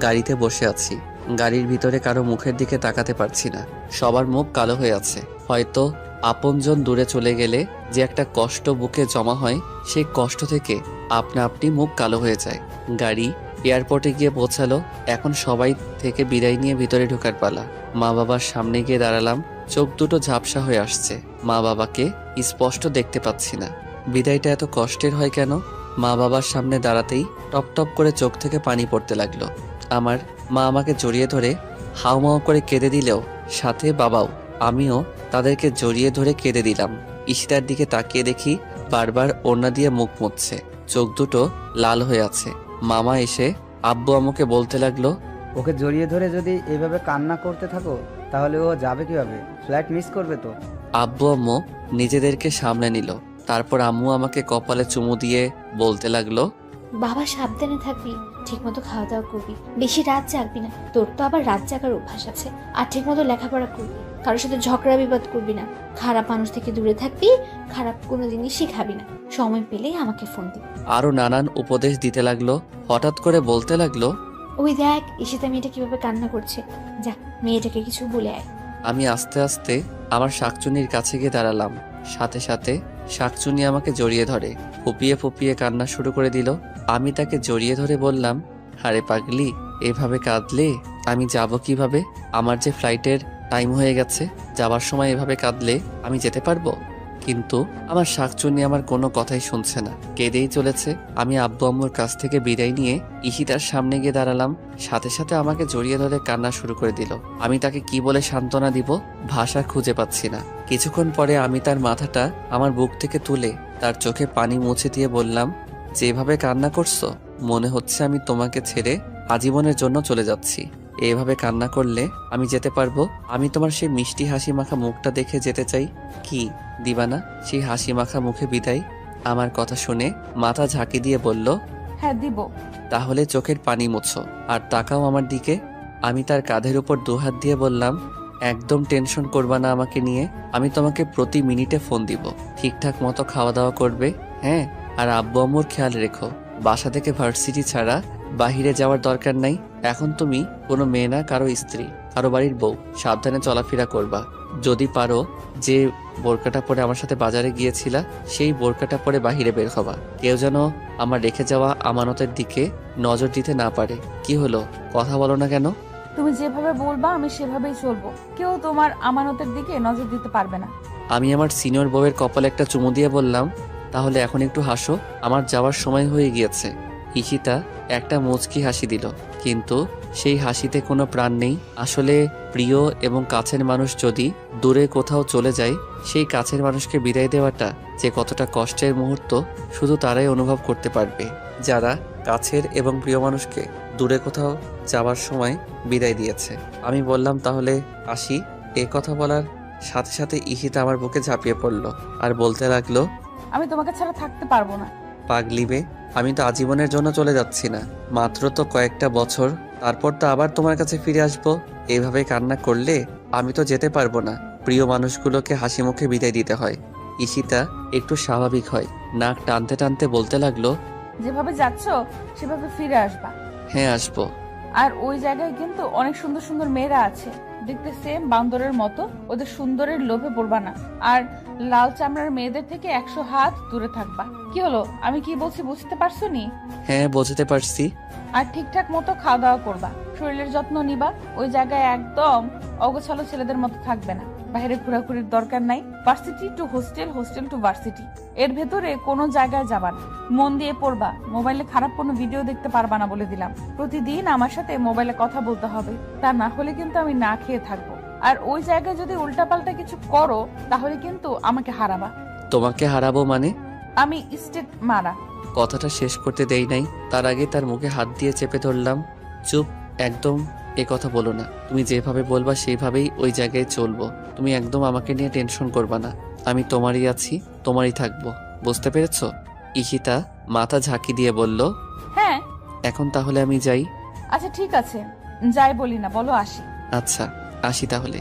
গাড়িতে বসে আছি, গাড়ির ভিতরে কারো মুখের দিকে তাকাতে পারছি না। সবার মুখ কালো হয়ে আছে। হয়তো আপনজন দূরে চলে গেলে যে একটা কষ্ট বুকে জমা হয়, সেই কষ্ট থেকে আপনা আপনি মুখ কালো হয়ে যায়। গাড়ি এয়ারপোর্টে গিয়ে পৌঁছালো। এখন সবাই থেকে বিদায় নিয়ে ভিতরে ঢোকার পালা। মা বাবার সামনে গিয়ে দাঁড়ালাম। চোখ দুটো ঝাপসা হয়ে আসছে। মা বাবাকে স্পষ্ট দেখতে পাচ্ছি না। বিদায়টা এত কষ্টের হয় কেন? মা বাবার সামনে দাঁড়াতেই টপ টপ করে চোখ থেকে পানি পড়তে লাগলো আমার। মা আমাকে জড়িয়ে ধরে হাউমাউ করে কেঁদে দিলেও সাথে বাবাও। আমিও তাদেরকে জড়িয়ে ধরে কেঁদে দিলাম। ঈশিতার দিকে তাকিয়ে দেখি বারবার ওড়না দিয়ে মুখ মুছছে, চোখ দুটো লাল হয়ে আছে। মামা এসে আব্বু আম্মুকে বলতে লাগলো, ওকে জড়িয়ে ধরে যদি এভাবে কান্না করতে থাকো তাহলে ও যাবে কিভাবে? ফ্লাইট মিস করবে তো। আব্বু আম্মু নিজেদেরকে সামলে নিল। তারপর আম্মু আমাকে কপালে চুমু দিয়ে বলতে লাগলো, বাবা সাবধানে থাকবি, ঠিকমতো খাওয়া দাওয়া করবি, বেশি রাত জাগবি না, তোর তো আবার রাত জাগার অভ্যাস আছে। আর ঠিকমতো লেখাপড়া করবি, কারোর সাথে ঝগড়া বিবাদ করবি না, খারাপ মানুষ থেকে দূরে থাকবি, খারাপ কোনো জিনিসই খাবি না, সময় পেলেই আমাকে ফোন দিবি। আরো নানান উপদেশ দিতে লাগলো। হঠাৎ করে বলতে লাগলো, ওই দেখ ঈশিতা মেয়েটা কিভাবে কান্না করছে, যা মেয়েটাকে কিছু বলে আয়। আমি আস্তে আস্তে আমার শাকচুনির কাছে গিয়ে দাঁড়ালাম। সাথে সাথে শাকচুনি আমাকে জড়িয়ে ধরে ফুপিয়ে ফুপিয়ে কান্না শুরু করে দিল। আমি তাকে জড়িয়ে ধরে বললাম, আরে পাগলি, এভাবে কাঁদলে আমি যাব কিভাবে? আমার যে ফ্লাইটের টাইম হয়ে গেছে, যাবার সময় এভাবে কাঁদলে আমি যেতে পারবো? কিন্তু আমার শাকচুনি আমার কোনো কথাই শুনছে না, কেঁদেই চলেছে। আমি আব্বু আম্মুর কাছ থেকে বিদায় নিয়ে ঈশিতার সামনে গিয়ে দাঁড়ালাম। সাথে সাথে আমাকে জড়িয়ে ধরে কান্না শুরু করে দিল। আমি তাকে কি বলে সান্ত্বনা দিব, ভাষা খুঁজে পাচ্ছি না। কিছুক্ষণ পরে আমি তার মাথাটা আমার বুক থেকে তুলে তার চোখে পানি মুছে দিয়ে বললাম, যেভাবে কান্না করছো মনে হচ্ছে আমি তোমাকে ছেড়ে আজীবনের জন্য চলে যাচ্ছি। এভাবে কান্না করলে আমি যেতে পারবো? আমি তোমার সেই মিষ্টি হাসি মাখা মুখটা দেখে যেতে চাই। কি দিবা না সেই হাসি মাখা মুখে বিদায়? আমার কথা শুনে মাথা ঝাঁকি দিয়ে বলল, হ্যাঁ দিব। তাহলে চোখের পানি মুছো আর তাকাও আমার দিকে। আমি তার কাঁধের উপর দুহাত দিয়ে বললাম, একদম টেনশন করবা না আমাকে নিয়ে। আমি তোমাকে প্রতি মিনিটে ফোন দিব। ঠিকঠাক মতো খাওয়া দাওয়া করবে, হ্যাঁ? আর আব্বু আম্মুর খেয়াল রেখো। বাসা থেকে ভার্সিটি ছাড়া বাহিরে যাওয়ার দরকার নাই। এখন তুমি কোনো মেয়ে না, কারো স্ত্রী, কারো বাড়ির বউ। সাবধানে চলাফেরা করবা। যদি পারো যে বোরকাটা পরে আমার সাথে বাজারে গিয়েছিলা সেই বোরকাটা পরে বাহিরে বের হবা। কেউ যেন আমার রেখে যাওয়া আমানতের দিকে নজর দিতে না পারে। কি হলো, কথা বলো না কেন? তুমি যেভাবে বলবা আমি সেভাবেই চলবো। কেউ তোমার আমানতের দিকে নজর দিতে পারবে না। আমি আমার সিনিয়র বউয়ের কপালে একটা চুমু দিয়ে বললাম, তাহলে এখন একটু হাসো, আমার যাওয়ার সময় হয়ে গিয়েছে। ঈশিতা একটা মুচকি হাসি দিল, কিন্তু সেই হাসিতে কোনো প্রাণ নেই। আসলে প্রিয় এবং কাছের মানুষ যদি দূরে কোথাও চলে যায়, সেই কাছের মানুষকে বিদায় দেওয়াটা যে কতটা কষ্টের মুহূর্ত শুধু তারাই অনুভব করতে পারবে, যারা কাছের এবং প্রিয় মানুষকে দূরে কোথাও যাওয়ার সময় বিদায় দিয়েছে। আমি বললাম, তাহলে আসি। এ কথা বলার সাথে সাথে ঈশিতা আমার বুকে ঝাঁপিয়ে পড়ল আর বলতে লাগলো, আমি তোমাকে ছাড়া থাকতে পারবো না। পাগলিবে, আমি তো আজীবনের জন্য চলে যাচ্ছি না, মাত্র তো কয়েকটা বছর, তারপর তো আবার তোমার কাছে ফিরে আসবো। এইভাবে কান্না করলে আমি তো যেতে পারবো না। প্রিয় মানুষগুলোকে হাসি মুখে বিদায় দিতে হয়। ঈশিতা একটু স্বাভাবিক হয়, নাক টানতে টানতে বলতে লাগলো, যেভাবে যাচ্ছ সেভাবে ফিরে আসবা। হ্যাঁ আসবো। আর ওই জায়গায় কিন্তু অনেক সুন্দর সুন্দর মেয়েরা আছে, দেখতে সেম বান্দরের মতো। ওদের সুন্দরের লোভে পড়বা না। আর লাল চামড়ার মেয়েদের থেকে 100 হাত দূরে থাকবা। কি হলো, আমি কি বলছি বুঝতে পারছো নি? হ্যাঁ বুঝতে পারছি। আর ঠিকঠাক মতো খাওয়া দাওয়া করবা, শরীরের যত্ন নিবা। ওই জায়গায় একদম অগোছালো ছেলেদের মতো থাকবে না। বাইরে ঘোরাঘুরির দরকার নাই। Varsity to hostel, hostel to varsity, এর ভেতরে কোনো জায়গায় যাবা না। মন দিয়ে পড়বা। মোবাইলে খারাপ কোনো ভিডিও দেখতে পারবা না বলে দিলাম। প্রতিদিন আমার সাথে মোবাইলে কথা বলতে হবে, তা না হলে কিন্তু আমি না খেয়ে থাকবো। আর ওই জায়গায় যদি উল্টাপাল্টা কিছু করো তাহলে কিন্তু আমাকে হারাবা। তোমাকে হারাবো মানে? আমি স্টেট মারা। কথাটা শেষ করতে দেই নাই, তার আগে তার মুখে হাত দিয়ে চেপে ধরলাম। চুপ, একদম এ কথা বলো না। তুমি যেভাবে বলবা সেইভাবেই ওই জায়গায় চলবো। তুমি একদম আমাকে নিয়ে টেনশন করবা না। আমি তোমারই আছি, তোমারই থাকবো। বুঝতে পেরেছো? ঈশিতা মাথা ঝাঁকি দিয়ে বলল, হ্যাঁ। এখন তাহলে আমি যাই? আচ্ছা ঠিক আছে, যাই বলি না, বলো আসি। আচ্ছা আসি তাহলে।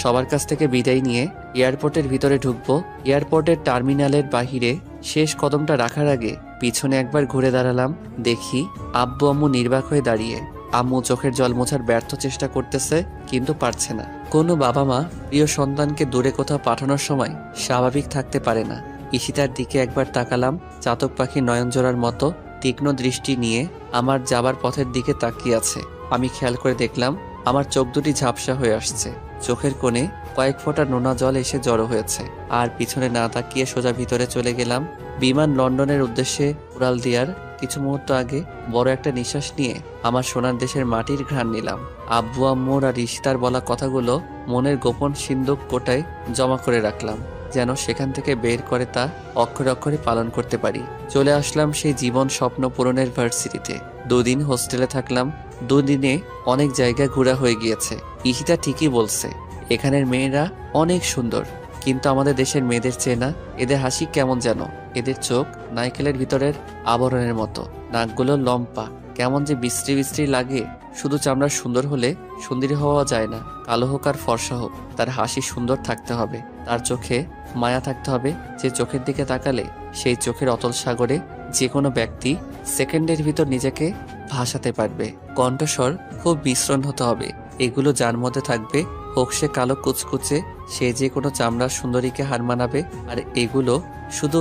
সবার কাছ থেকে বিদায় নিয়ে এয়ারপোর্টের ভিতরে ঢুকবো। এয়ারপোর্টের টার্মিনালের বাহিরে শেষ কদমটা রাখার আগে পিছনে একবার ঘুরে দাঁড়ালাম। দেখি আব্বু আম্মু নির্বাক হয়ে দাঁড়িয়ে। আম্মু চোখের জল মোছার ব্যর্থ চেষ্টা করতেছে, কিন্তু পারছে না। কোনো বাবা মা প্রিয় সন্তানকে দূরে কোথাও পাঠানোর সময় স্বাভাবিক থাকতে পারে না। ঈশিতার দিকে একবার তাকালাম, চাতক পাখি নয়ন জোড়ার মতো তীক্ষ্ণ দৃষ্টি নিয়ে আমার যাবার পথের দিকে তাকিয়ে আছে। আমি খেয়াল করে দেখলাম আমার চোখ দুটি ঝাপসা হয়ে আসছে। চোখের কোণে কয়েক ফোঁটা নোনা জল এসে জড়ো হয়েছে। আর পিছনে না তাকিয়ে সোজা ভিতরে চলে গেলাম। বিমান লন্ডনের উদ্দেশ্যে উড়াল দেওয়ার কিছু মুহূর্ত আগে বড় একটা নিঃশ্বাস নিয়ে আমার সোনার দেশের মাটির ঘ্রাণ নিলাম। আব্বু আম্মুর আর ইশিতার বলা কথাগুলো মনের গোপন সিন্দুক কোটায় জমা করে রাখলাম, যেন সেখান থেকে বের করে তা অক্ষরে অক্ষরে পালন করতে পারি। চলে আসলাম সেই জীবন স্বপ্ন পূরণের ভার্সিটিতে। 2 দিন হোস্টেলে থাকলাম। 2 দিনে অনেক জায়গা ঘোরা হয়ে গিয়েছে। ইশিতা ঠিকই বলছে, এখানের মেয়েরা অনেক সুন্দর, কিন্তু আমাদের দেশের মেয়েদের চেয়ে না। এদের হাসি কেমন যেন, এদের চোখ নাইকেলের ভিতরের আবরণের মতো, নাকগুলো লম্পা, কেমন যে বিশ্রী বিশ্রী লাগে। শুধু চামড়া সুন্দর হলে সুন্দরী হওয়া যায় না, কালো হোক আর ফর্সা হোক, তার হাসি সুন্দর থাকতে হবে, তার চোখে মায়া থাকতে হবে। যে চোখের দিকে তাকালে সেই চোখের অতল সাগরে যে কোনো ব্যক্তি সেকেন্ডের ভিতর নিজেকে ভাসাতে পারবে। কণ্ঠস্বর খুব মিশ্রণ হতে হবে। এগুলো যার মধ্যে থাকবে, হোক সে কালো কুচকুচে, সে যে কোনো চামড়ার সুন্দরীকে হার মানাবে। আর এগুলো শুধু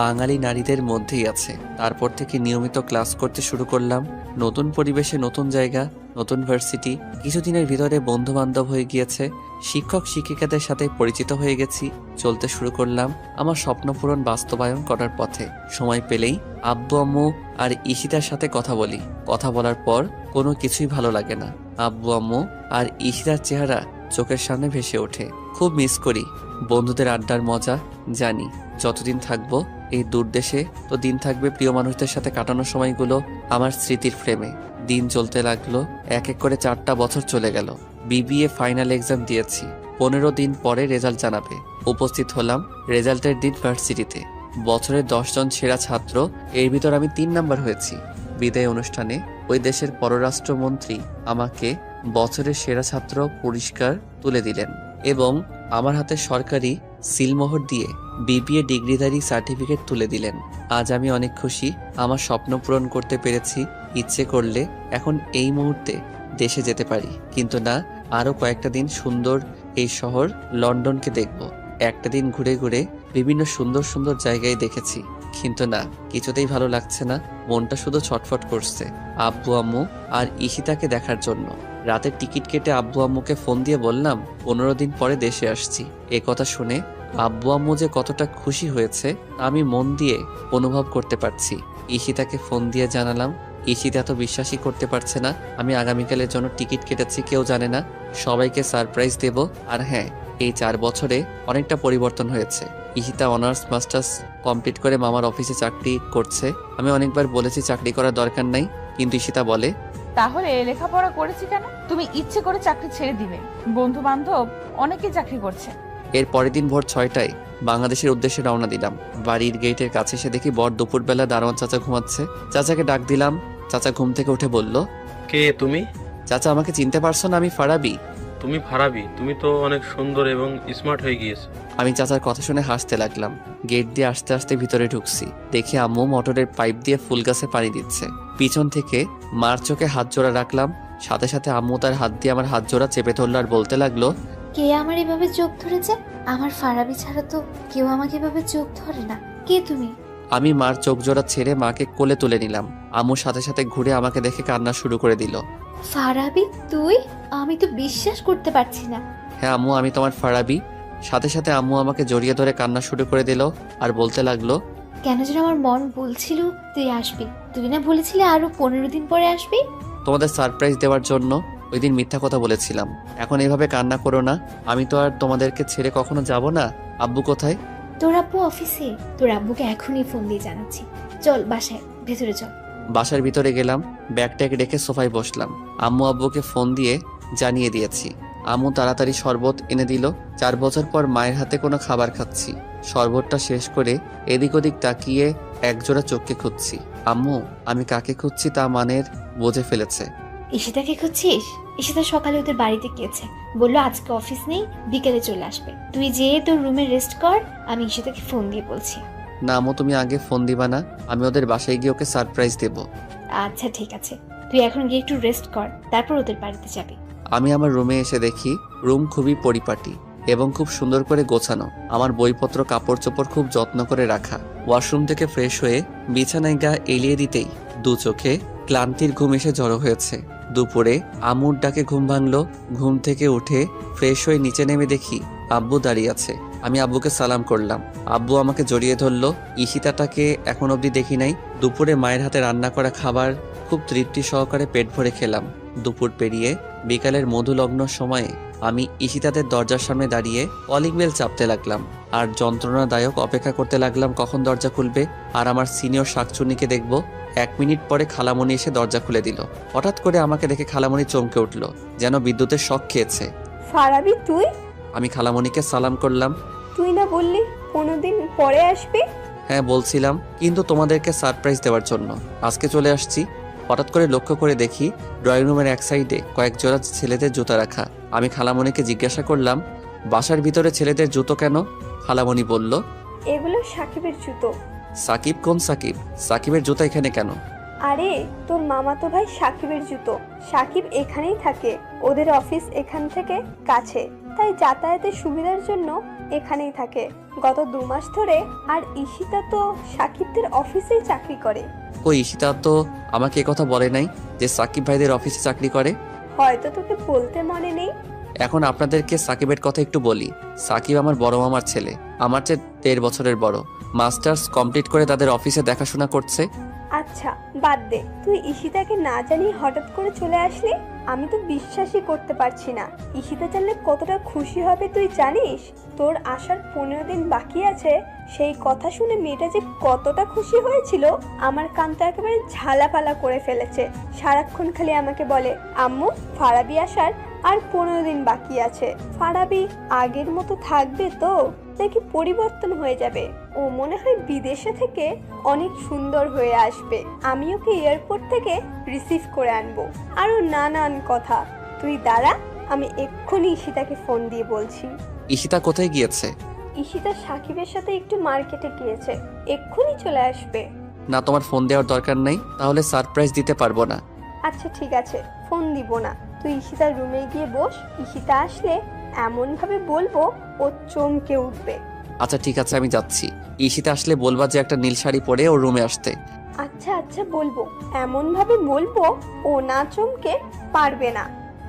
বাঙালি নারীদের মধ্যেই আছে। তারপর থেকে নিয়মিত ক্লাস করতে শুরু করলাম। নতুন পরিবেশে, নতুন জায়গা, নতুন ভার্সিটি। কিছুদিনের ভিতরে বন্ধু বান্ধব হয়ে গিয়েছে, শিক্ষক শিক্ষিকাদের সাথে পরিচিত হয়ে গেছি। চলতে শুরু করলাম আমার স্বপ্ন পূরণ বাস্তবায়ন করার পথে। সময় পেলেই আব্বু আম্মু আর ইশিতার সাথে কথা বলি। কথা বলার পর কোনো কিছুই ভালো লাগে না। আব্বু আম্মু আর ইশিতার চেহারা চোখের সামনে ভেসে ওঠে। খুব মিস করি বন্ধুদের আড্ডার মজা। জানি যতদিন থাকবো এই দূর দেশে, তো দিন থাকবে প্রিয় মানুষদের সাথে কাটানোর সময়গুলো আমার স্মৃতির ফ্রেমে। দিন চলতে লাগলো, এক এক করে 4টা বছর চলে গেল। বিবিএ ফাইনাল এক্সাম দিয়েছি। 15 দিন পরে রেজাল্ট জানাবে। উপস্থিত হলাম রেজাল্টের দিন ভার্সিটিতে। বছরের 10 জন সেরা ছাত্র, এর ভিতর আমি 3 নাম্বার হয়েছি। বিদায় অনুষ্ঠানে ওই দেশের পররাষ্ট্রমন্ত্রী আমাকে বছরের সেরা ছাত্র পুরস্কার তুলে দিলেন এবং আমার হাতে সরকারি সিলমোহর দিয়ে বিবিএ ডিগ্রিধারী সার্টিফিকেট তুলে দিলেন। আজ আমি অনেক খুশি, আমার স্বপ্ন পূরণ করতে পেরেছি। ইচ্ছে করলে এখন এই মুহূর্তে দেশে যেতে পারি, কিন্তু না, আরো কয়েকটা দিন সুন্দর এই শহর লন্ডনকে দেখব। একটা দিন ঘুরে ঘুরে বিভিন্ন সুন্দর সুন্দর জায়গায় দেখেছি, কিন্তু না, কিছুতেই ভালো লাগছে না। মনটা শুধু ছটফট করছে আব্বু আম্মু আর ইশিতাকে দেখার জন্য। রাতের টিকিট কেটে আব্বু আম্মুকে ফোন দিয়ে বললাম 15 দিন পরে দেশে আসছি। এ কথা শুনে আব্বু আম্মু যে কতটা খুশি হয়েছে আমি মন দিয়ে অনুভব করতে পারছি। ইশিতাকে ফোন দিয়ে জানালাম। ইশিতা তো বিশ্বাসই করতে পারছে না আমি আগামীকালের জন্য টিকিট কেটেছি। কেউ জানে না, সবাইকে সারপ্রাইজ দেব। আর হ্যাঁ, এই 4 বছরে অনেকটা পরিবর্তন হয়েছে। ইশিতা অনার্স মাস্টার্স কমপ্লিট করে মামার অফিসে চাকরি করছে। আমি অনেকবার বলেছি চাকরি করার দরকার নাই, কিন্তু ইশিতা বলে, তাহলে লেখাপড়া করেছি কেন? তুমি ইচ্ছে করে চাকরি ছেড়ে দিবে। বন্ধু বান্ধব অনেকেই চাকরি করছে। এর পরের দিন ভোর 6টায় বাংলাদেশের উদ্দেশ্যে রওনা দিলাম। বাড়ির গেটের কাছে এসে দেখি বর দুপুরবেলা দারোয়ান চাচা ঘুমাচ্ছে। চাচাকে ডাক দিলাম। চাচা ঘুম থেকে উঠে বলল, কে তুমি? চাচা আমাকে চিনতে পারছো না? আমি ফারাবি। তুমি ফারাবি? তুমি তো অনেক সুন্দর এবং স্মার্ট হয়ে গিয়েছো। আমি চাচার কথা শুনে হাসতে লাগলাম। গেট দিয়ে আস্তে আস্তে ভিতরে ঢুকছি। দেখি আম্মু মোটরের পাইপ দিয়ে ফুল গাছে পানি দিচ্ছে। পিছন থেকে মার চোখে হাত জোড়া রাখলাম। সাথে সাথে আম্মু তার হাত দিয়ে আমার হাত জোড়া চেপে ধরলো আর বলতে লাগলো, কে আমার এভাবে চোখ ধরেছে? আমার ফারাবি ছাড়া তো কেউ আমাকে এভাবে চোখ ধরে না। কে তুমি? আমি মার চোখ জোড়া ছেড়ে মাকে কোলে তুলে নিলাম। আম্মু সাথে সাথে ঘুরে আমাকে দেখে কান্না শুরু করে দিল। ফারাবি তুই? আমি তো বিশ্বাস করতে পারছি না। হ্যাঁ আম্মু, আমি তোমার ফারাবি। সাথে সাথে আম্মু আমাকে জড়িয়ে ধরে কান্না শুরু করে দিল আর বলতে লাগলো, কেন যেন আমার মন বলছিল তুই আসবি। তুই না বলেছিলি আরো 15 দিন পরে আসবি? তোমাদের সারপ্রাইজ দেওয়ার জন্য ওই দিন মিথ্যা কথা বলেছিলাম। এখন এইভাবে কান্না করো না। আমি তো আর তোমাদেরকে ছেড়ে কখনো যাব না। আব্বু কোথায়? তোর আব্বু অফিসে। তোর আব্বুকে এখনই ফোন দিয়ে জানাচ্ছি। চল বাসায়, ভেতরে চল। বাসার ভিতরে গেলাম। ব্যাগ ট্যাগ রেখে সোফায় বসলাম। আম্মু আব্বুকে ফোন দিয়ে জানিয়ে দিয়েছি। আম্মু তাড়াতাড়ি শরবত এনে দিল। 4 বছর পর মায়ের হাতে কোনো খাবার খাচ্ছি। শরবতটা শেষ করে এদিক ওদিক তাকিয়ে একজোড়া চোখকে খুঁজছি। আম্মু আমি কাকে খুঁজছি তা মানের বুঝে ফেলেছে। ঈশিতাকে খুঁজছিস? ঈশিতা সকালে ওদের বাড়িতে গিয়েছে, বললো আজকে অফিস নেই, বিকেলে চলে আসবে। তুই যেয়ে তোর রুমে রেস্ট কর, আমি ঈশিতাকে ফোন দিয়ে বলছি। না আম্মু, তুমি আগে ফোন দিবা না? আমি ওদের বাসায় গিয়ে ওকে সারপ্রাইজ দেব। আচ্ছা ঠিক আছে, তুই এখন গিয়ে একটু রেস্ট কর, তারপর ওদের বাড়িতে যাবি। আমি আমার রুমে এসে দেখি রুম খুবই পরিপাটি। এবং খুব সুন্দর করে গোছানো। আমার বইপত্র কাপড় চোপড় খুব যত্ন করে রাখা। ওয়াশরুম থেকে ফ্রেশ হয়ে বিছানায় গা এলিয়ে দিতেই দু চোখে ক্লান্তির ঘুম এসে জড়ো হয়েছে। দুপুরে আম্মুর ডাকে ঘুম ভাঙলো। ঘুম থেকে উঠে ফ্রেশ হয়ে নিচে নেমে দেখি আব্বু দাঁড়িয়ে আছে। আমি আব্বুকে সালাম করলাম। আব্বু আমাকে জড়িয়ে ধরলো। ঈশিতাটাকে এখন অবধি দেখি নাই। দুপুরে মায়ের হাতে রান্না করা খাবার খুব তৃপ্তি সহকারে পেট ভরে খেলাম। দুপুর পেরিয়ে বিকালের মধুলগ্ন সময়ে আমি ঈশিতাদের দরজার সামনে দাঁড়িয়ে কলিং বেল চাপতে লাগলাম আর যন্ত্রণাদায়ক অপেক্ষা করতে লাগলাম কখন দরজা খুলবে আর আমার সিনিয়র শাকচুন্নিকে দেখব। 1 মিনিট পরে খালামণি এসে দরজা খুলে দিল। হঠাৎ করে আমাকে দেখে খালামণি চমকে উঠল, যেন বিদ্যুতের শক খেয়েছে। ফারাবি তুই? আমি খালামণিকে সালাম করলাম। তুই না বললি 15 দিন পরে আসবি? হ্যাঁ বলছিলাম, কিন্তু তোমাদেরকে সারপ্রাইজ দেওয়ার জন্য আজকে চলে আসছি। হঠাৎ করে লক্ষ্য করে দেখি ড্রয়িং রুমের এক সাইডে কয়েক জোড়া ছেলেদের জুতা রাখা। আমি খালামণিকে জিজ্ঞাসা করলাম, বাসার ভিতরে ছেলেদের জুতো কেন? খালামণি বলল, এগুলো সাকিবের জুতো। সাকিব? কোন সাকিব? সাকিবের জুতা এখানে কেন? আরে তোর মামাতো ভাই সাকিবের জুতো। সাকিব এখানেই থাকে, ওদের অফিস এখান থেকে কাছে, তাই যাতায়াতের সুবিধার জন্য এখানেই থাকে গত 2 মাস ধরে। আর ঈশিতা তো সাকিবদের অফিসেই চাকরি করে। ওই ঈশিতা তো আমাকে কথা বলে নাই যে সাকিব ভাইদের অফিসে চাকরি করে। হয়তো তোকে বলতে মনে নেই। এখন আপনাদেরকে সাকিবের কথা একটু বলি। সাকিব আমার বড় মামার ছেলে, আমার চেয়ে 13 বছরের বড়। মাস্টার্স কমপ্লিট করে তাদের অফিসে দেখাশোনা করছে। আচ্ছা বাদ দে, তুই ঈশিতাকে না জানিয়ে হঠাৎ করে চলে আসলি। আমি তো বিশ্বাসই করতে পারছি না। ঈশিতা জানলে কতটা খুশি হবে তুই জানিস? তোর আসার 15 দিন বাকি আছে, সেই কথা শুনে মেয়েটা যে কতটা খুশি হয়েছিল, আমার কান তো একেবারে ঝালাপালা করে ফেলেছে। সারাক্ষণ খালি আমাকে বলে, আম্মু ফারাবি আসার আর 15 দিন বাকি আছে। ফারাবি আগের মতো থাকবে তো নাকি পরিবর্তন হয়ে যাবে? ও মনে হয় বিদেশে থেকে অনেক সুন্দর হয়ে আসবে, আমি ওকে এয়ারপোর্ট থেকে রিসিভ করে আনবো। আরো নানান কথা। তুই দাঁড়া, আমি এক্ষুনি ঈশিতাকে ফোন দিয়ে বলছি। ঈশিতা কোথায় গিয়েছে? ঈশিতা সাকিবের সাথে একটু মার্কেটে গিয়েছে, এক্ষুনি চলে আসবে। না, তোমার ফোন দেওয়ার দরকার নেই, তাহলে সারপ্রাইজ দিতে পারবো না। আচ্ছা ঠিক আছে, ফোন দিব না। তুই ঈশিতার রুমে গিয়ে বস, ঈশিতা আসলে এমন ভাবে বলবো ও চমকে উঠবে। আচ্ছা ঠিক আছে, আমি যাচ্ছি। ঈশিতা আসলে বলবা যে একটা নীল শাড়ি পরে ওর রুমে আসতে। আচ্ছা আচ্ছা বলবো, এমন ভাবে বলবো ও না চমকে পারবে না।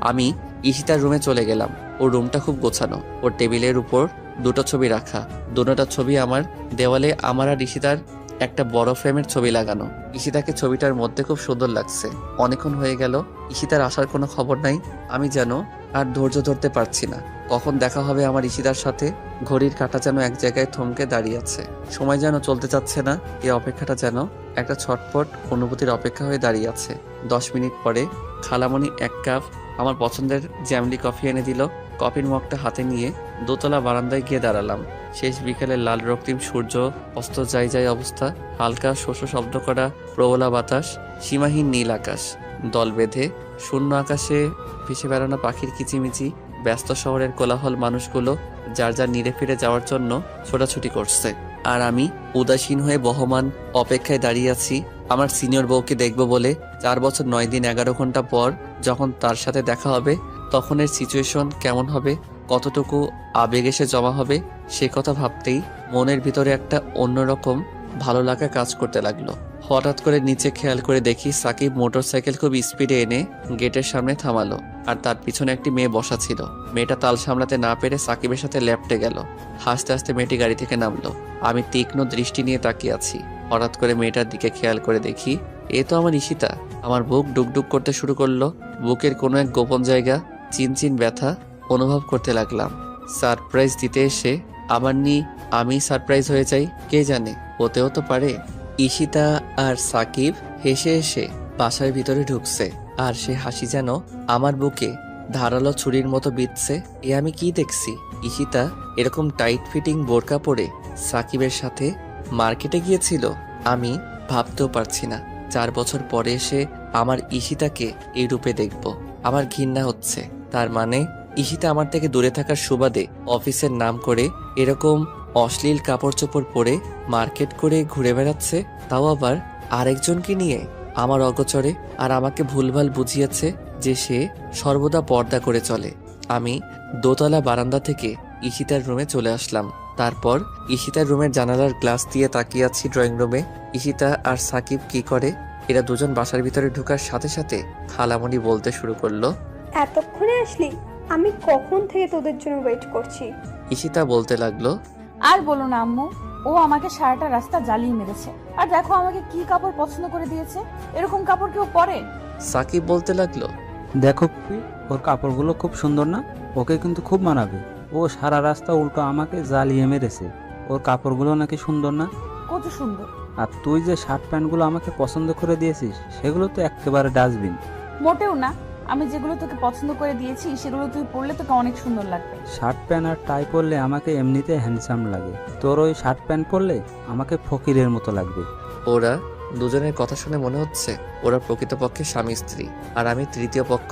আমি ঈশিতার রুমে চলে গেলাম। ওর রুমটা খুব গোছানো। ওর টেবিলের উপর 2টো ছবি রাখা। দুটোটা ছবি আমার দেওয়ালে আমার আর ঈশিতার একটা বড় ফ্রেমের ছবি লাগানো। ঈশিতাকে ছবিটার মধ্যে খুব সুন্দর লাগছে। অনেকক্ষণ হয়ে গেল, ঈশিতার আসার কোনো খবর নাই। আমি যেন আর ধৈর্য ধরতে পারছি না, কখন দেখা হবে আমার ঈশিতার সাথে। ঘড়ির কাঁটা যেন এক জায়গায় থমকে দাঁড়িয়ে আছে, সময় যেন চলতে চাচ্ছে না। এই অপেক্ষাটা যেন একটা ছটপট অনুভূতির অপেক্ষা হয়ে দাঁড়িয়ে আছে। 10 মিনিট পরে খালামণি 1 কাপ আমার পছন্দের জ্যামলি কফি এনে দিল। কফির মগটা হাতে নিয়ে দোতলা বারান্দায় গিয়ে দাঁড়ালাম। শেষ বিকেলের লাল রক্তিম সূর্য অস্ত যায় যায় অবস্থা। হালকা শোষো শব্দ করা প্রবলা বাতাস, সীমাহীন নীল আকাশ, দল বেঁধে শূন্য আকাশে ভেসে বেড়ানো পাখির কিচিমিচি, ব্যস্ত শহরের কোলাহল, মানুষগুলো যার যার নিরে ফিরে যাওয়ার জন্য ছোটাছুটি করছে। আর আমি উদাসীন হয়ে বহমান অপেক্ষায় দাঁড়িয়ে আছি আমার সিনিয়র বউকে দেখব বলে। 4 বছর 9 দিন 11 ঘন্টা পর যখন তার সাথে দেখা হবে, তখন এর সিচুয়েশন কেমন হবে, কতটুকু আবেগ এসে জমা হবে, সে কথা ভাবতেই মনের ভিতরে একটা অন্যরকম ভালো লাগা কাজ করতে লাগলো। হঠাৎ করে নিচে খেয়াল করে দেখি সাকিব মোটরসাইকেল খুব স্পিডে এনে গেটের সামনে থামালো, আর তার পিছনে একটি মেয়ে বসা ছিল। মেয়েটা তাল সামলাতে না পেরে সাকিবের সাথে লেপটে গেল। হাসতে হাসতে মেয়েটি গাড়ি থেকে নামলো। আমি তীক্ষ্ণ দৃষ্টি নিয়ে তাকিয়ে আছি। হঠাৎ করে মেয়েটার দিকে খেয়াল করে দেখি এ তো আমার ঈশিতা। আমার বুক ডুকডুক করতে শুরু করলো। বুকের কোনো এক গোপন জায়গা চিনচিন ব্যথা অনুভব করতে লাগলাম। সারপ্রাইজ দিতে এসে আবার আমি সারপ্রাইজ হয়ে যাই, কে জানে, হতেও তো পারে। ঈশিতা আর সাকিব হেসে হেসে বাসার ভিতরে ঢুকছে, আর সে হাসি যেন আমার বুকে ধারালো ছুরির মতো বিঁধছে। এ আমি কি দেখছি? ঈশিতা এরকম টাইট ফিটিং বোরকা পরে সাকিবের সাথে মার্কেটে গিয়েছিল? আমি ভাবতেও পারছি না। 4 বছর পরে এসে আমার ঈশিতাকে এই রূপে দেখব। আমার ঘৃণা হচ্ছে। তার মানে ঈশিতা আমার থেকে দূরে থাকার সুবাদে অফিসের নাম করে এরকম অশ্লীল কাপড় চোপড় পরে মার্কেট করে ঘুরে বেড়াচ্ছে, তাও আবার আরেকজনকে নিয়ে আমার অগোচরে। আর আমাকে ভুলভাল বুঝিয়েছে যে সে সর্বদা পর্দা করে চলে। আমি দোতলা বারান্দা থেকে ঈশিতার রুমে চলে আসলাম। তারপর ঈশিতার রুমের জানালার গ্লাস দিয়ে তাকিয়ে আছি ড্রয়িং রুমে। ঈশিতা আর সাকিব কি করে, এরা দুজন বাসার ভিতরে ঢোকার সাথে সাথে খালামণি বলতে শুরু করলো, এতক্ষণে আসলি? আমি কখন থেকে তোদের জন্য ওয়েট করছি। ঈশিতা বলতে লাগলো, আর বলো না আম্মু, ও আমাকে সারাটা রাস্তা জ্বালিয়ে মেরেছে। আর দেখো আমাকে কি কাপড় পছন্দ করে দিয়েছে, এরকম কাপড় কেউ পরে? সাকিব বলতে লাগলো, দেখো ফুপি, ওর কাপড়গুলো খুব সুন্দর না? ওকে কিন্তু খুব মানাবে। ও সারা রাস্তা উল্টো আমাকে জ্বালিয়ে মেরেছে। ওর কাপড়গুলো নাকি সুন্দর না? কত সুন্দর। আর তুই যে শার্ট প্যান্টগুলো আমাকে পছন্দ করে দিয়েছিস সেগুলো তো একেবারে ডাস্টবিন। মোটেও না, আমি যেগুলো তোকে পছন্দ করে দিয়েছি সেগুলো তুই পরলে তোকে অনেক সুন্দর লাগবে। শার্ট প্যান্ট আর টাই পরলে আমাকে এমনিতে হ্যান্ডসাম লাগে, তোর ওই শার্ট প্যান্ট পরলে আমাকে ফকিরের মতো লাগবে। ওরা দুজনের কথা শুনে মনে হচ্ছে ওরা প্রকৃতপক্ষে স্বামী স্ত্রী, আর আমি তৃতীয় পক্ষ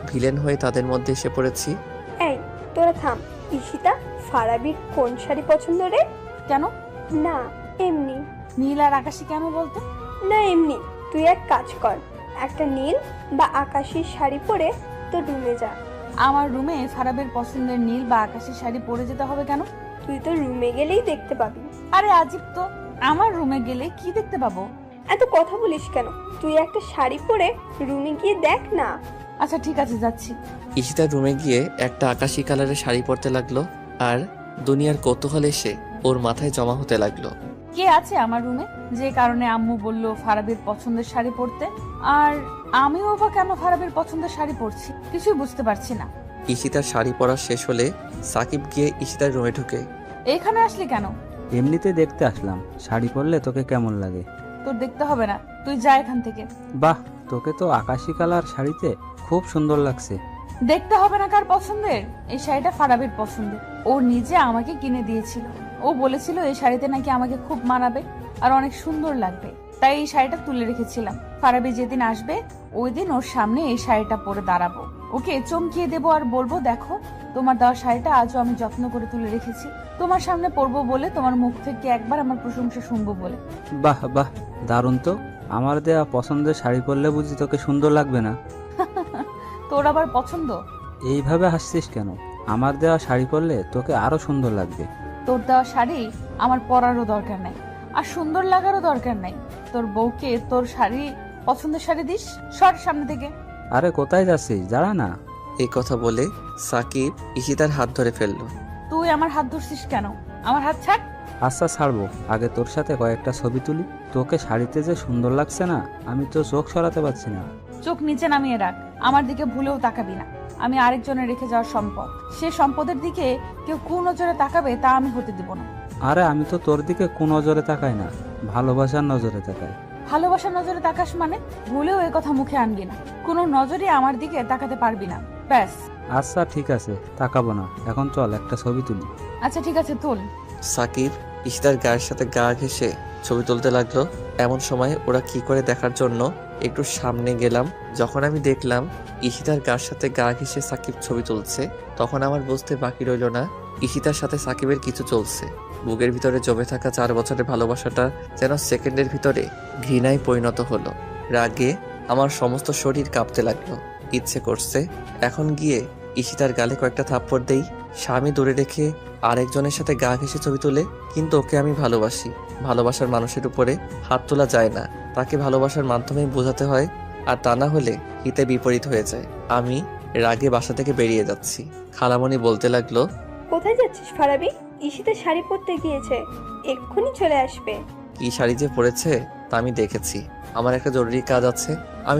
ভিলেন হয়ে তাদের মধ্যে এসে পড়েছি। এই তোরা থাম। ঈশিতা, ফারাবির কোন শাড়ি পছন্দ রে? কেন? না এমনি। নীল আর আকাশি কেন বলতে? না এমনি। তুই এক কাজ কর, একটা নীল বা আকাশি শাড়ি পরে তোর রুমে যা। আমার রুমে ফারাবের পছন্দের নীল বা আকাশি শাড়ি পরে যেতে হবে কেন? তুই তো রুমে গেলেই দেখতে পাবি। আরে আজিব তো, আমার রুমে গেলে কি দেখতে পাবো? এত কথা বলিস কেন? তুই একটা শাড়ি পরে রুমে গিয়ে দেখ না। আচ্ছা ঠিক আছে, যাচ্ছি। ঈশিতার রুমে গিয়ে একটা আকাশি কালারের শাড়ি পরতে লাগলো, আর দুনিয়ার কৌতূহল এসে ওর মাথায় জমা হতে লাগলো। কে আছে আমার রুমে যে কারণে আম্মু বলল ফারাবের পছন্দের শাড়ি পরতে? আর আমিও বা কেন ফারাবের পছন্দের শাড়ি পরছি কিছুই বুঝতে পারছি না। ঈশিতার শাড়ি পরা শেষ হলে সাকিব গিয়ে ঈশিতার রুমে ঢুকে। এখানে আসলি কেন? এমনিতে দেখতে আসলাম শাড়ি পরলে তোকে কেমন লাগে। তোর দেখতে হবে না, তুই যা এখান থেকে। বাহ, তোকে তো আকাশি কালার শাড়িতে খুব সুন্দর লাগছে। দেখতে হবে না কার পছন্দের, এই শাড়িটা ফারাবের পছন্দের। ও নিজে আমাকে কিনে দিয়েছিল। ও বলেছিল এই শাড়িতে নাকি আমাকে খুব মানাবে আর অনেক সুন্দর লাগবে, তাই এই শাড়িটা তুলে রেখেছিলাম। ফারাবি যেদিন আসবে ওই দিন ওর সামনে এই শাড়িটা পরে দাঁড়াবো, ওকে চমকিয়ে দেবো আর বলবো, দেখো তোমার দেওয়া শাড়িটা আজও আমি যত্ন করে তুলে রেখেছি, তোমার সামনে পরবো বলে, তোমার মুখ থেকে একবার আমার প্রশংসা শুনবো বলে। বাহ বাহ, দারুণ তো। আমার দেয়া পছন্দের শাড়ি পরলে বুঝি তোকে সুন্দর লাগবে না? তোর আবার পছন্দ? এইভাবে হাসছিস কেন? আমার দেওয়া শাড়ি পরলে তোকে আরো সুন্দর লাগবে। তোর দেওয়া শাড়ি আমার পরারও দরকার নাই, আর সুন্দর লাগারও দরকার নাই। তোর বউকে তোর শাড়ি, পছন্দের শাড়ি দিস, সর সামনে থেকে। আরে কোথায় যাচ্ছিস, দাঁড়া না। এই কথা বলে সাকিব ঈশিতার হাত ধরে ফেললো। তুই আমার হাত ধরছিস কেন? আমার হাত ছাড়। আচ্ছা ছাড়বো, আগে তোর সাথে কয়েকটা ছবি তুলি। তোকে শাড়িতে যে সুন্দর লাগছে না, আমি তো চোখ সরাতে পারছি না। চোখ নিচে নামিয়ে রাখ, আমার দিকে ভুলেও তাকাবি না। আমি আরেকজনের রেখে যাওয়ার সম্পদ, সে সম্পদের দিকে কেউ কুনজরে তাকাবে তা আমি হতে দিব না। আরে আমি তো তোর দিকে কোন নজরে তাকাই না, ভালোবাসার নজরে তাকাই। ভালোবাসার নজরে তাকাস মানে? ভুলেও এ কথা মুখে আনবি না, কোনো নজরে আমার দিকে তাকাতে পারবি না, ব্যাস। আচ্ছা ঠিক আছে, তাকাবো না। এখন চল একটা ছবি তুলি। আচ্ছা ঠিক আছে, তুল। সাকিব ঈশিতার গায়ের সাথে গা ঘেঁষে ছবি তুলতে লাগলো। এমন সময় ওরা কি করে দেখার জন্য একটু সামনে গেলাম। যখন আমি দেখলাম ঈশিতার গায়ের সাথে গা ঘেঁষে সাকিব ছবি তুলছে, তখন আমার বুঝতে বাকি রইল না ঈশিতার সাথে সাকিবের কিছু চলছে। বুকের ভিতরে জমে থাকা 4 বছরের ভালোবাসাটা যেন সেকেন্ডের ভিতরে ঘৃণায় পরিণত হলো। রাগে আমার সমস্ত শরীর কাঁপতে লাগলো। ইচ্ছে করছে এখন গিয়ে ঈশিতার গালে কয়েকটা থাপ্পড় দেই। স্বামী দূরে রেখে আরেকজনের সাথে গা ঘেঁষে ছবি তুলে, কিন্তু ওকে আমি ভালোবাসি। ভালোবাসার মানুষের উপরে হাত তোলা যায় না, তাকে ভালোবাসার মাধ্যমেই বোঝাতে হয়, আর তা না হলে হিতে বিপরীত হয়ে যায়। আমি রাগে বাসা থেকে বেরিয়ে যাচ্ছি। খালামণি বলতে লাগলো, কোথায় যাচ্ছিস ফারাবি? ঈশিতা শাড়ি পরতে গিয়েছে, এক্ষুনি চলে আসবে। কি শাড়ি যে পরেছে তা আমি দেখেছি। আমার একটা জরুরি কাজ আছে,